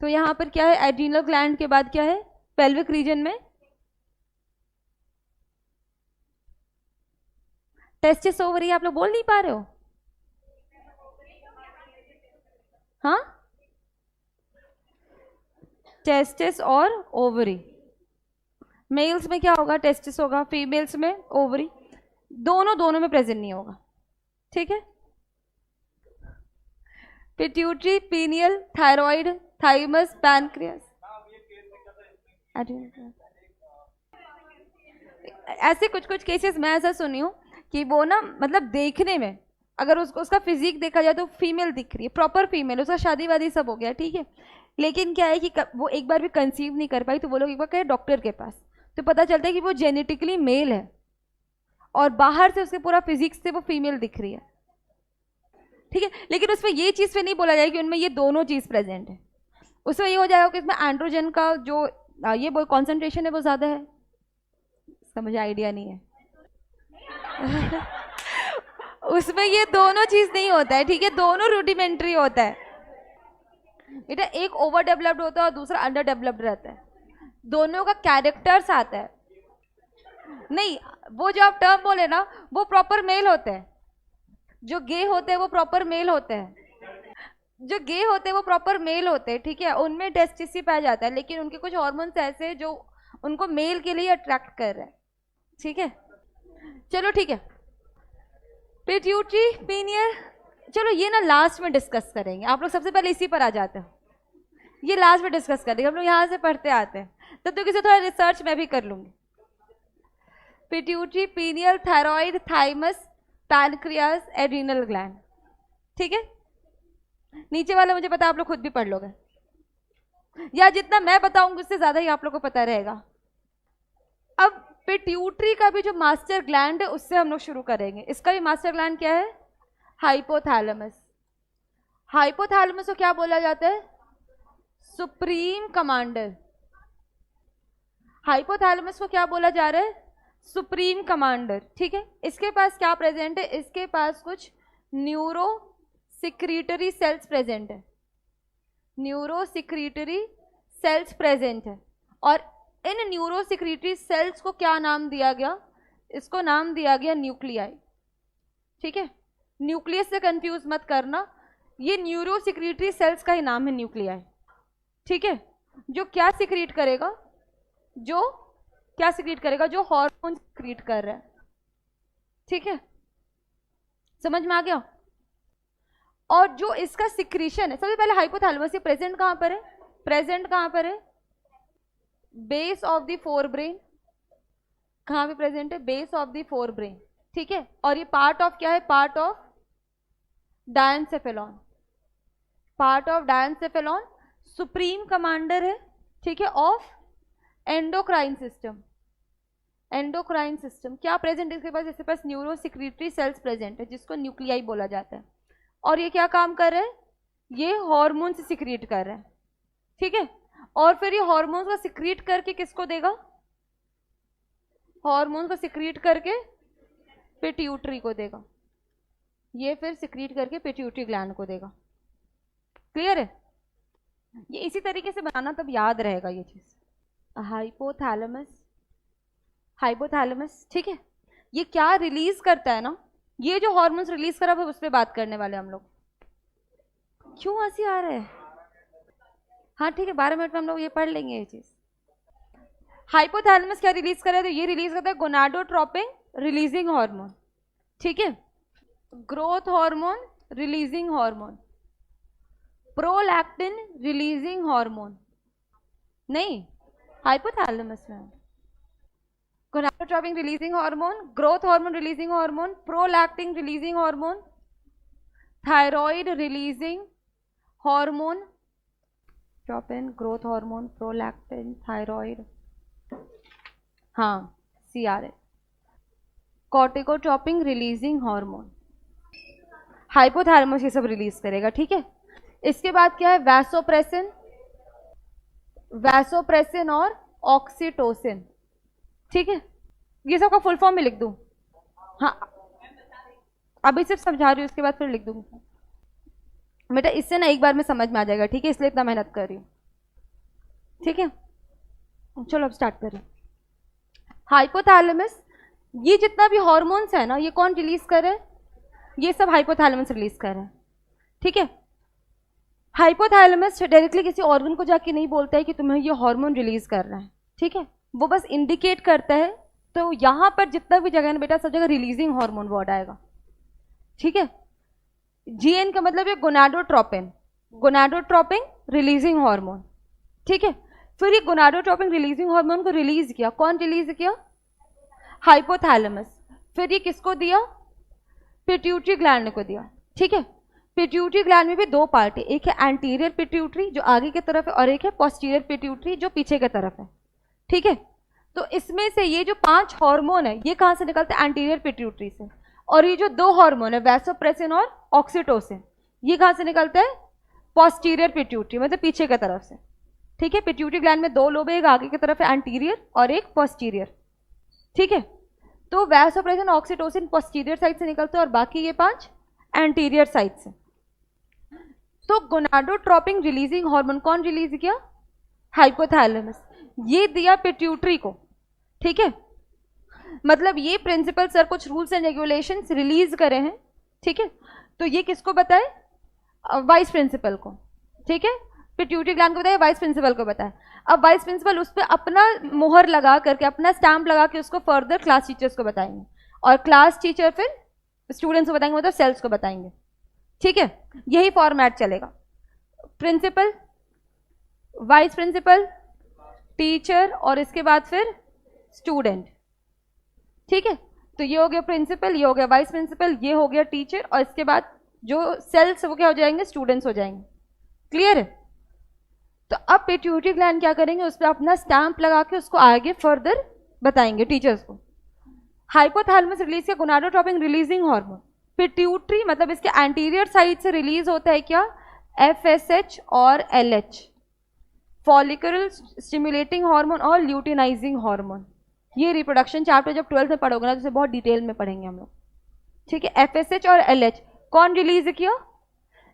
तो यहाँ पर क्या है, एड्रीनल ग्लैंड के बाद क्या है, पेल्विक रीजन में टेस्टिस ओवरी। आप लोग बोल नहीं पा रहे हो? हाँ, टेस्टिस और ओवरी। मेल्स में क्या होगा, टेस्टिस होगा, फीमेल्स में ओवरी, दोनों में प्रेजेंट नहीं होगा। ठीक है, pituitary, pineal, thyroid, thymus, pancreas, ऐसे कुछ कुछ केसेस मैं ऐसा सुनी हूँ कि वो ना मतलब देखने में अगर उसका फिजिक देखा जाए तो फीमेल दिख रही है, प्रॉपर फीमेल, उसका शादी वादी सब हो गया, ठीक है, लेकिन क्या है कि वो एक बार भी कंसीव नहीं कर पाई, तो वो लोग एक बार गए डॉक्टर के पास, तो पता चलता है कि वो जेनेटिकली मेल है और बाहर से उसके पूरा फिजिक्स से वो फीमेल दिख रही है। ठीक है, लेकिन उसमें ये चीज़ पे नहीं बोला जाएगा कि उनमें ये दोनों चीज़ प्रेजेंट है। उसमें ये हो जाएगा कि इसमें एंड्रोजन का जो ये कॉन्सेंट्रेशन है वो ज़्यादा है, इसका मुझे आइडिया नहीं है। उसमें ये दोनों चीज़ नहीं होता है, ठीक है, दोनों रूडिमेंट्री होता है बेटा, एक ओवर डेवलप्ड होता है और दूसरा अंडर डेवलप्ड रहता है, दोनों का कैरेक्टर्स आता है। नहीं, वो जो आप टर्म बोले ना वो प्रॉपर मेल होते हैं, जो गे होते हैं वो प्रॉपर मेल होते हैं, जो गे होते हैं वो प्रॉपर मेल होते हैं, ठीक है, उनमें टेस्टिस पाया जाता है, लेकिन उनके कुछ हार्मोन्स ऐसे हैं जो उनको मेल के लिए अट्रैक्ट कर रहे हैं। ठीक है, चलो ठीक है, पिट्यूटरी, पीनियल, चलो ये ना लास्ट में डिस्कस करेंगे, आप लोग सबसे पहले इसी पर आ जाते हैं, ये लास्ट में डिस्कस करेंगे, हम लोग यहाँ से पढ़ते आते हैं, तब तो किसी थोड़ा रिसर्च मैं भी कर लूँगी। Pituitary, pineal, thyroid, thymus, pancreas, adrenal gland. ठीक है, नीचे वाला मुझे पता आप लोग खुद भी पढ़ लोगे, या जितना मैं बताऊंगी उससे ज़्यादा ही आप लोग को पता रहेगा। अब पिट्यूटरी का भी जो मास्टर ग्लैंड है उससे हम लोग शुरू करेंगे। इसका भी मास्टर ग्लैंड क्या है, हाइपोथैलेमस। हाइपोथैलेमस को क्या बोला जाता है, सुप्रीम कमांडर। हाइपोथैलेमस को क्या बोला जा रहा है, सुप्रीम कमांडर। ठीक है, इसके पास क्या प्रेजेंट है, इसके पास कुछ न्यूरो सिक्रीटरी सेल्स प्रेजेंट है, न्यूरो सिक्रीटरी सेल्स प्रेजेंट है, और इन न्यूरो सिक्रीटरी सेल्स को क्या नाम दिया गया, इसको नाम दिया गया न्यूक्लियाई। ठीक है, न्यूक्लियस से कंफ्यूज मत करना, ये न्यूरो सिक्रीटरी सेल्स का ही नाम है न्यूक्लियाई। ठीक है, जो क्या सिक्रीट करेगा, जो क्या सिक्रीट करेगा, जो हार्मोन सिक्रीट कर रहा है। ठीक है, समझ में आ गया। और जो इसका सिक्रीशन है, सबसे पहले हाइपोथैलेमस, ये प्रेजेंट कहां पर है, प्रेजेंट कहां पर है, base of the fore brain. कहां पे प्रेजेंट है, base of the fore brain. ठीक है, और ये पार्ट ऑफ क्या है, part of diencephalon, part of diencephalon, supreme commander है, ठीक है, of endocrine system. Endocrine system क्या प्रेजेंट इसके पास न्यूरो सिक्रीटरी सेल्स प्रेजेंट है, जिसको न्यूक्लियाई बोला जाता है, और ये क्या काम कर रहे हैं, ये हार्मोन से सिक्रीट कर रहे हैं। ठीक है, और फिर ये हार्मोन्स को सिक्रीट करके किसको देगा, हार्मोन्स को सिक्रीट करके पिट्यूटरी को देगा, ये फिर सिक्रीट करके पिट्यूटरी ग्लैंड को देगा। क्लियर है, ये इसी तरीके से बनाना तब याद रहेगा ये चीज। हाइपोथैलेमस, हाइपोथैलेमस, ठीक है, ये क्या रिलीज करता है ना, ये जो हार्मोन्स रिलीज करा उस पर बात करने वाले हम लोग। क्यों हंसी आ रहा है, हाँ ठीक है, 12 मिनट में हम लोग ये पढ़ लेंगे ये चीज। हाइपोथैलेमस क्या रिलीज कर रहा है, तो ये रिलीज करता है गोनाडोट्रोपिन रिलीजिंग हार्मोन। ठीक है, growth hormone releasing hormone, prolactin releasing hormone, नहीं हाइपोथैलेमस में gonadotropin releasing hormone, growth hormone releasing hormone, prolactin releasing hormone, thyroid releasing hormone, tropine, growth hormone, prolactin, thyroid, हाँ CRS, corticotropin releasing hormone, hypothalamus ये सब release करेगा। ठीक है, इसके बाद क्या है, वैसोप्रेसिन, वैसोप्रेसिन और ऑक्सीटोसिन। ठीक है, ये सब का फुल फॉर्म में लिख दूं, हाँ अभी सिर्फ समझा रही हूँ, उसके बाद फिर लिख दूंगी बेटा, इससे ना एक बार में समझ में आ जाएगा, ठीक है, इसलिए इतना मेहनत कर रही हूँ। ठीक है, चलो अब स्टार्ट करें। हाइपोथैलेमस, ये जितना भी हॉर्मोन्स है ना, ये कौन रिलीज कर रहा है? ये सब हाइपोथैलेमस रिलीज कर रहा है। ठीक है, हाइपोथैलेमस डायरेक्टली किसी ऑर्गन को जाके नहीं बोलता है कि तुम्हें ये हार्मोन रिलीज कर रहा है। ठीक है, वो बस इंडिकेट करता है। तो यहां पर जितना भी जगह है ना बेटा, सब जगह रिलीजिंग हार्मोन वर्ड आएगा। ठीक है, जीएन का मतलब है गोनाडोट्रोपिन, गोनाडोट्रोपिन रिलीजिंग हार्मोन। ठीक है, फिर ये गोनाडोट्रोपिन रिलीजिंग हार्मोन को रिलीज किया, कौन रिलीज किया? हाइपोथैलेमस। फिर ये किसको दिया? पिट्यूटरी ग्लैंड को दिया। ठीक है, पिट्यूटरी ग्लैंड में भी दो पार्ट है, एक है एंटीरियर पिट्यूटरी जो आगे की तरफ है, और एक है पोस्टीरियर पिट्यूटरी जो पीछे की तरफ है। ठीक है, तो इसमें से ये जो 5 हार्मोन है ये कहां से निकलते हैं? एंटीरियर पिट्यूटरी से। और ये जो 2 हार्मोन है वैसोप्रेसिन और ऑक्सीटोसिन, ये कहां से निकलते हैं? पोस्टीरियर पिट्यूटरी, मतलब पीछे की तरफ से। ठीक है, पिट्यूटरी ग्लैंड में 2 लोब है, एक आगे की तरफ है एंटीरियर और एक पोस्टीरियर। ठीक है, तो वैसोप्रेसिन ऑक्सीटोसिन पोस्टीरियर साइड से निकलते हैं और बाकी ये 5 एंटीरियर साइड से। तो गोनाडोट्रोपिन रिलीजिंग हार्मोन कौन रिलीज किया? हाइपोथैलेमस। ये दिया पिट्यूटरी को। ठीक है, मतलब ये प्रिंसिपल सर कुछ रूल्स एंड रेगुलेशंस रिलीज करे हैं। ठीक है, तो ये किसको बताए? वाइस प्रिंसिपल को। ठीक है, पिट्यूटरी ग्लैंड को बताया, वाइस प्रिंसिपल को बताया। अब वाइस प्रिंसिपल उस पर अपना मोहर लगा करके, अपना स्टैंप लगा के उसको फर्दर क्लास टीचर्स को बताएंगे, और क्लास टीचर फिर स्टूडेंट्स को बताएंगे, मतलब सेल्स को बताएंगे। ठीक है, यही फॉर्मेट चलेगा। प्रिंसिपल, वाइस प्रिंसिपल, टीचर, और इसके बाद फिर स्टूडेंट। ठीक है, तो ये हो गया प्रिंसिपल, ये हो गया वाइस प्रिंसिपल, ये हो गया टीचर, और इसके बाद जो सेल्स वो क्या हो जाएंगे? स्टूडेंट्स हो जाएंगे। क्लियर है? तो अब पिट्यूटरी ग्लैंड क्या करेंगे? उस पर अपना स्टैंप लगा के उसको आगे फर्दर बताएंगे टीचर्स को। हाइपोथैलेमस रिलीज किया गोनाडोट्रोपिन रिलीजिंग हार्मोन। पिट्यूटरी मतलब इसके एंटीरियर साइड से रिलीज होता है क्या? FSH और LH, फॉलिकुलर स्टिमुलेटिंग हार्मोन और ल्यूटिनाइजिंग हार्मोन। ये रिप्रोडक्शन चैप्टर जब 12th में पढ़ोगे ना, तो बहुत डिटेल में पढ़ेंगे हम लोग। ठीक है, FSH और LH कौन रिलीज किया?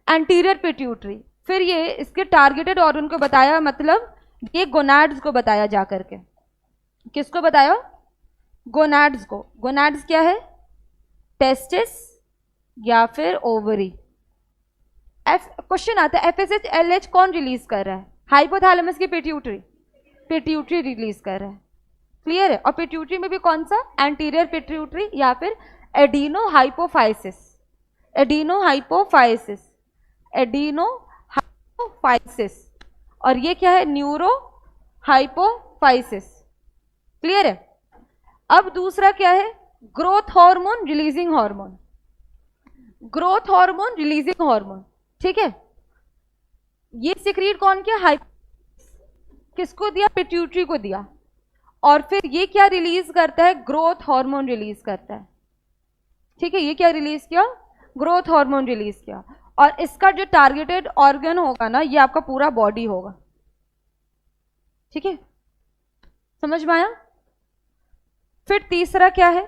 Anterior pituitary. फिर ये इसके टारगेटेड ऑर्गन को बताया, मतलब ये गोनाड्स को बताया जा करके। किसको बताया? गोनाड्स को। गोनाड्स क्या है? टेस्टिस या फिर ओवरी। क्वेश्चन आता है FSH LH कौन रिलीज कर रहा है? हाइपोथैलेमस की पिट्यूटरी, पिट्यूटरी रिलीज कर रहा है। क्लियर है? और पिट्यूटरी में भी कौन सा? एंटीरियर पिट्यूटरी या फिर adeno hypophysis, adeno hypophysis, adeno hypophysis, और ये क्या है? Neuro hypophysis. क्लियर है? अब दूसरा क्या है? Growth hormone releasing hormone, growth hormone releasing hormone. ठीक है, ये सिक्रीट कौन किया? किसको दिया? पिट्यूटरी को दिया। और फिर ये क्या रिलीज करता है? ग्रोथ हार्मोन रिलीज करता है। ठीक है, ये क्या रिलीज किया? ग्रोथ हार्मोन रिलीज किया। और इसका जो टारगेटेड ऑर्गन होगा ना, ये आपका पूरा बॉडी होगा। ठीक है, समझ में आया? फिर तीसरा क्या है?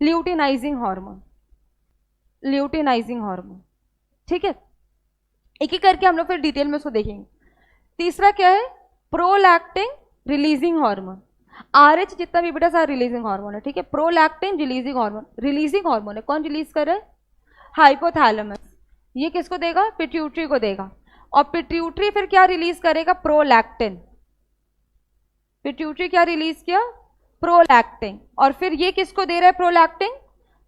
Luteinizing hormone, luteinizing hormone. ठीक है, एक एक करके हम लोग फिर डिटेल में उसको देखेंगे। तीसरा क्या है? Prolactin releasing hormone. RH जितना भी बेटा सारा रिलीजिंग हार्मोन है। ठीक है, prolactin releasing hormone, releasing hormone है। कौन रिलीज कर रहा है? हाइपोथैलेमस। ये किसको देगा? पिट्यूटरी को देगा। और पिट्यूटरी फिर क्या रिलीज करेगा? प्रोलैक्टिन। पिट्यूटरी क्या रिलीज किया? प्रोलैक्टिन। और फिर ये किसको दे रहा है प्रोलैक्टिन?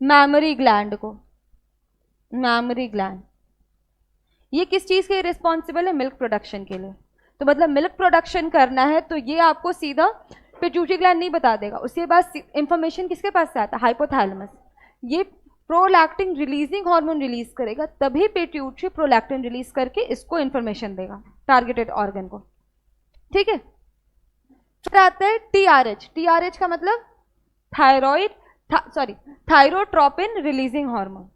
मैमरी ग्लैंड को, मैमरी ग्लैंड। ये किस चीज के रिस्पॉन्सिबल है? मिल्क प्रोडक्शन के लिए। तो मतलब मिल्क प्रोडक्शन करना है तो ये आपको सीधा पिट्यूटरी ग्लैंड नहीं बता देगा, उसके बाद इंफॉर्मेशन किसके पास से आता है? हाइपोथैलेमस। ये प्रोलैक्टिन रिलीजिंग हार्मोन रिलीज करेगा, तभी पिट्यूटरी प्रोलैक्टिन रिलीज करके इसको इंफॉर्मेशन देगा टारगेटेड ऑर्गन को। ठीक है, फिर आता है TRH। TRH का मतलब thyroid, sorry thyrotropin releasing hormone.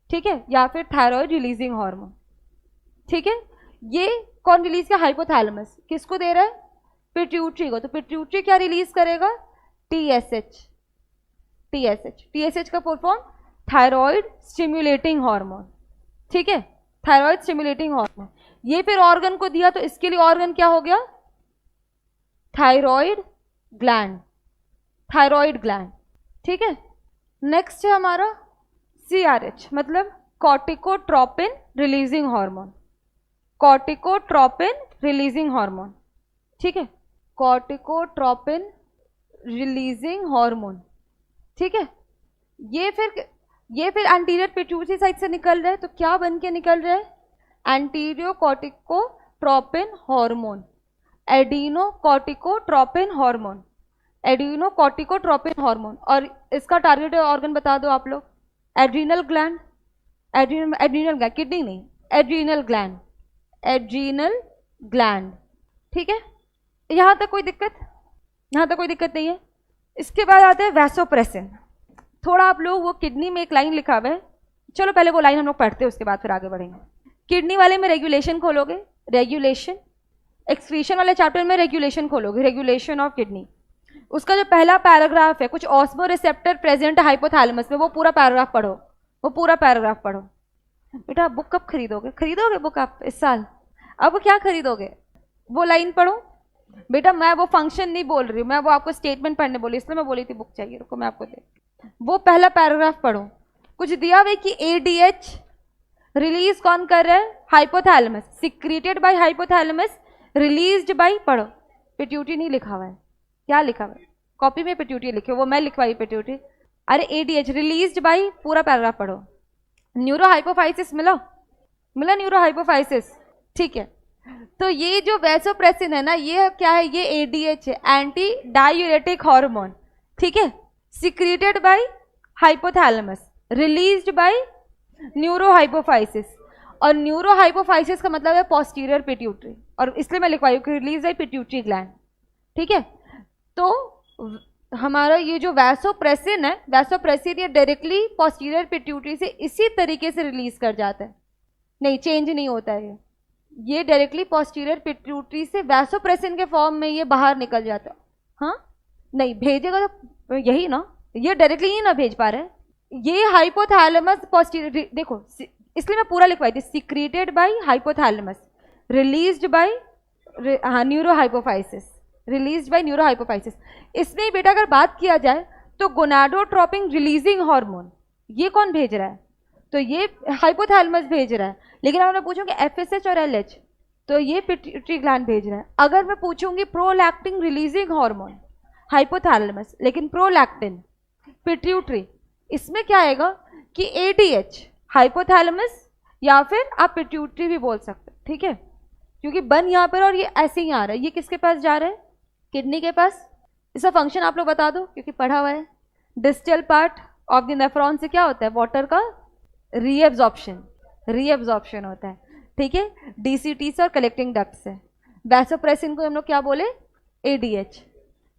ठीक है, या फिर थायराइड रिलीजिंग हार्मोन। ठीक है, ये कौन रिलीज किया? हाइपोथैलेमस। किसको दे रहा है? पिट्यूटरी को। तो पिट्यूटरी क्या रिलीज करेगा? TSH। TSH, TSH का full form thyroid stimulating hormone. ठीक है, थायराइड स्टिमुलेटिंग हार्मोन। ये फिर ऑर्गन को दिया, तो इसके लिए ऑर्गन क्या हो गया? Thyroid gland, thyroid gland. ठीक है, नेक्स्ट है हमारा CRH, मतलब corticotropin releasing hormone, corticotropin releasing hormone. ठीक है, कॉर्टिकोट्रोपिन रिलीजिंग हार्मोन। ठीक है, ये फिर एंटीरियर पिट्यूटरी साइड से निकल रहा है, तो क्या बन के निकल रहा है? एंटीरियो कॉर्टिकोट्रोपिन हार्मोन, एडिनोकॉर्टिकोट्रोपिन हार्मोन, एडिनोकॉर्टिकोट्रोपिन हार्मोन। और इसका टारगेट ऑर्गन बता दो आप लोग। Adrenal gland, adrenal gland, kidney नहीं, एड्रीनल ग्लैंड, एड्रीनल ग्लैंड। ठीक है, यहां तक कोई दिक्कत? यहां तक कोई दिक्कत नहीं है। इसके बाद आते हैं वैसोप्रेसिन। थोड़ा आप लोग, वो किडनी में एक लाइन लिखा हुआ है, चलो पहले वो लाइन हम लोग पढ़ते हैं, उसके बाद फिर आगे बढ़ेंगे। किडनी वाले में रेगुलेशन खोलोगे, रेगुलेशन। एक्सक्रीशन वाले चैप्टर में रेगुलेशन खोलोगे, रेगुलेशन ऑफ किडनी। उसका जो पहला पैराग्राफ है, कुछ ऑस्मो रिसेप्टर प्रेजेंट हाइपोथैलेमस में, वो पूरा पैराग्राफ पढ़ो, वो पूरा पैराग्राफ पढ़ो। बेटा बुक कब खरीदोगे? खरीदोगे बुक आप इस साल? अब क्या खरीदोगे? वो लाइन पढ़ो बेटा। मैं वो फंक्शन नहीं बोल रही हूँ, मैं वो आपको स्टेटमेंट पढ़ने बोली, इसलिए मैं बोली थी बुक चाहिए। रुको मैं आपको दे, वो पहला पैराग्राफ पढ़ो। कुछ दिया हुआ कि ADH रिलीज कौन कर रहा है? Hypothalamus, secreted by hypothalamus, released by, पढ़ो। पिट्यूटरी नहीं लिखा हुआ है, क्या लिखा हुआ है? कॉपी में पिट्यूटरी लिखे, वो मैं लिखवाई पिट्यूटरी। अरे ADH रिलीज्ड बाय, पूरा पैराग्राफ पढ़ो। न्यूरो हाइपोफाइसिस मिला? मिला न्यूरो हाइपोफाइसिस? ठीक है, तो ये जो वैसोप्रेसिन है ना, ये क्या है? ये ADH है, एंटी डायूरेटिक हार्मोन। ठीक है, secreted bye hypothalamus, released by neuro hypophysis. और न्यूरो हाइपोफाइसिस का मतलब है पोस्टीरियर पिट्यूटरी, और इसलिए मैं लिखवाई हूँ रिलीज बाय पिट्यूटरी ग्लैंड। ठीक है, तो हमारा ये जो वैसोप्रेसिन है, वैसोप्रेसिन ये डायरेक्टली पोस्टीरियर पिट्यूटरी से इसी तरीके से रिलीज कर जाता है, नहीं चेंज नहीं होता है। ये डायरेक्टली पोस्टीरियर पिट्यूटरी से वैसोप्रेसिन के फॉर्म में ये बाहर निकल जाता है। हाँ नहीं भेजेगा तो यही ना, ये डायरेक्टली ही ना भेज पा रहे हैं। ये हाइपोथैलेमस पोस्टीरियर, देखो इसलिए मैं पूरा लिखवाई थी, secreted by hypothalamus, released by neuro hypophysis, released by neuro hypophysis. इसमें बेटा अगर बात किया जाए तो गोनाडोट्रोपिन रिलीजिंग हार्मोन ये कौन भेज रहा है? तो ये हाइपोथैलेमस भेज रहा है। लेकिन अगर मैं पूछूंगी FSH और LH तो ये पिट्यूटरी ग्लैंड भेज रहा है। अगर मैं पूछूंगी प्रोलैक्टिन रिलीजिंग हार्मोन, हाइपोथैलेमस, लेकिन प्रोलैक्टिन पिट्यूटरी, इसमें क्या आएगा कि ADH हाइपोथैलेमस, या फिर आप पिट्यूटरी भी बोल सकते हैं। ठीक है, क्योंकि बन यहाँ पर और ये ऐसे ही आ रहा है। ये किसके पास जा रहा है? किडनी के पास। इसका फंक्शन आप लोग बता दो क्योंकि पढ़ा हुआ है। Distal part of the nephron से क्या होता है? वाटर का रीएब्जॉर्प्शन, रीएब्जॉर्प्शन होता है। ठीक है, DCT से और कलेक्टिंग डक्ट से। वैसोप्रेसिन को हम लोग क्या बोले? ADH।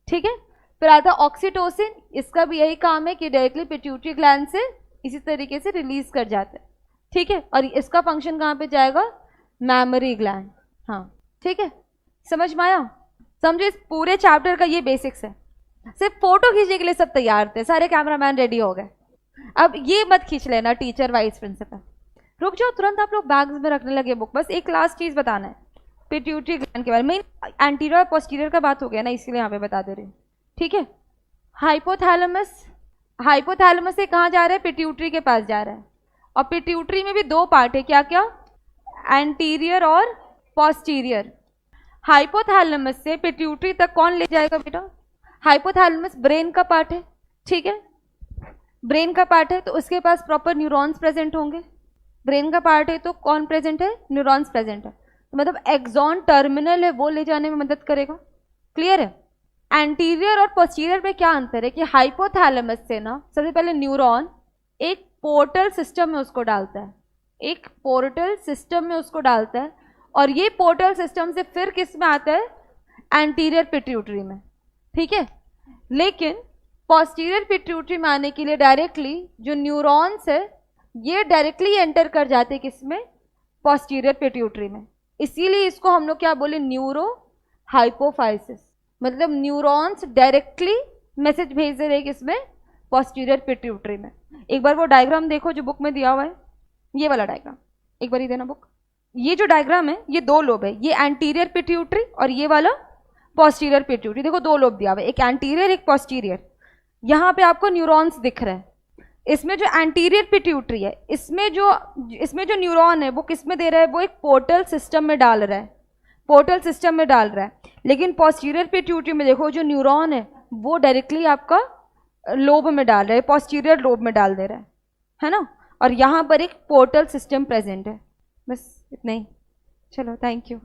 ठीक है, फिर आता है ऑक्सीटोसिन, इसका भी यही काम है कि डायरेक्टली पिट्यूटरी ग्लैंड से इसी तरीके से रिलीज कर जाता है। ठीक है, और इसका फंक्शन कहाँ पे जाएगा? Mammary gland. हाँ ठीक है, समझ में आया? समझो इस पूरे चैप्टर का ये बेसिक्स है। सिर्फ फोटो खींचने के लिए सब तैयार थे, सारे कैमरामैन रेडी हो गए। अब ये मत खींच लेना टीचर वाइस प्रिंसिपल, रुक जाओ, तुरंत आप लोग बैग्स में रखने लगे बुक। बस एक लास्ट चीज बताना है पिट्यूटरी ग्लैंड के बारे में। एंटीरियर और पोस्टीरियर का बात हो गया ना, इसलिए यहाँ पे बता दे रही हूँ। ठीक है, हाइपोथैलेमस, हाइपोथैलेमस से कहाँ जा रहा है? पिट्यूटरी के पास जा रहा है। और पिट्यूटरी में भी दो पार्ट है, क्या क्या? एंटीरियर और पोस्टीरियर। हाइपोथैलेमस से पिट्यूटरी तक कौन ले जाएगा बेटा? हाइपोथैलेमस ब्रेन का पार्ट है। ठीक है, ब्रेन का पार्ट है तो उसके पास प्रॉपर न्यूरॉन्स प्रेजेंट होंगे। ब्रेन का पार्ट है तो कौन प्रेजेंट है? न्यूरॉन्स प्रेजेंट है। तो मतलब एक्सॉन टर्मिनल है वो ले जाने में मदद करेगा। क्लियर है? एंटीरियर और पोस्टीरियर में क्या अंतर है कि हाइपोथैलेमस से ना सबसे पहले न्यूरॉन एक पोर्टल सिस्टम में उसको डालता है, एक पोर्टल सिस्टम में उसको डालता है, और ये पोर्टल सिस्टम से फिर किस में आता है? एंटीरियर पिट्यूटरी में। ठीक है, लेकिन पोस्टीरियर पिट्यूटरी में आने के लिए डायरेक्टली जो न्यूरॉन्स है ये डायरेक्टली एंटर कर जाते किसमें? पोस्टीरियर पिट्यूटरी में। इसीलिए इसको हम लोग क्या बोले? Neuro hypophysis. मतलब न्यूरॉन्स डायरेक्टली मैसेज भेज दे रहे किसमें? पोस्टीरियर पिट्यूटरी में। एक बार वो डायग्राम देखो जो बुक में दिया हुआ है, ये वाला डायग्राम एक बार ही देना बुक। ये जो डायग्राम है ये दो लोब है, ये एंटीरियर पिट्यूटरी और ये वाला पोस्टीरियर पिट्यूटरी। देखो दो लोब दिया हुआ है, एक एंटीरियर एक पोस्टीरियर। यहाँ पे आपको न्यूरॉन्स दिख रहे हैं। इसमें जो एंटीरियर पिट्यूटरी है, इसमें जो न्यूरॉन है वो किस में दे रहा है, वो एक पोर्टल सिस्टम में डाल रहा है, पोर्टल सिस्टम में डाल रहा है। लेकिन पोस्टीरियर पिट्यूटरी में देखो जो न्यूरॉन है वो डायरेक्टली आपका लोब में डाल रहा है, पोस्टीरियर लोब में डाल दे रहा है ना। और यहाँ पर एक पोर्टल सिस्टम प्रेजेंट है। बस इतना ही। चलो, थैंक यू।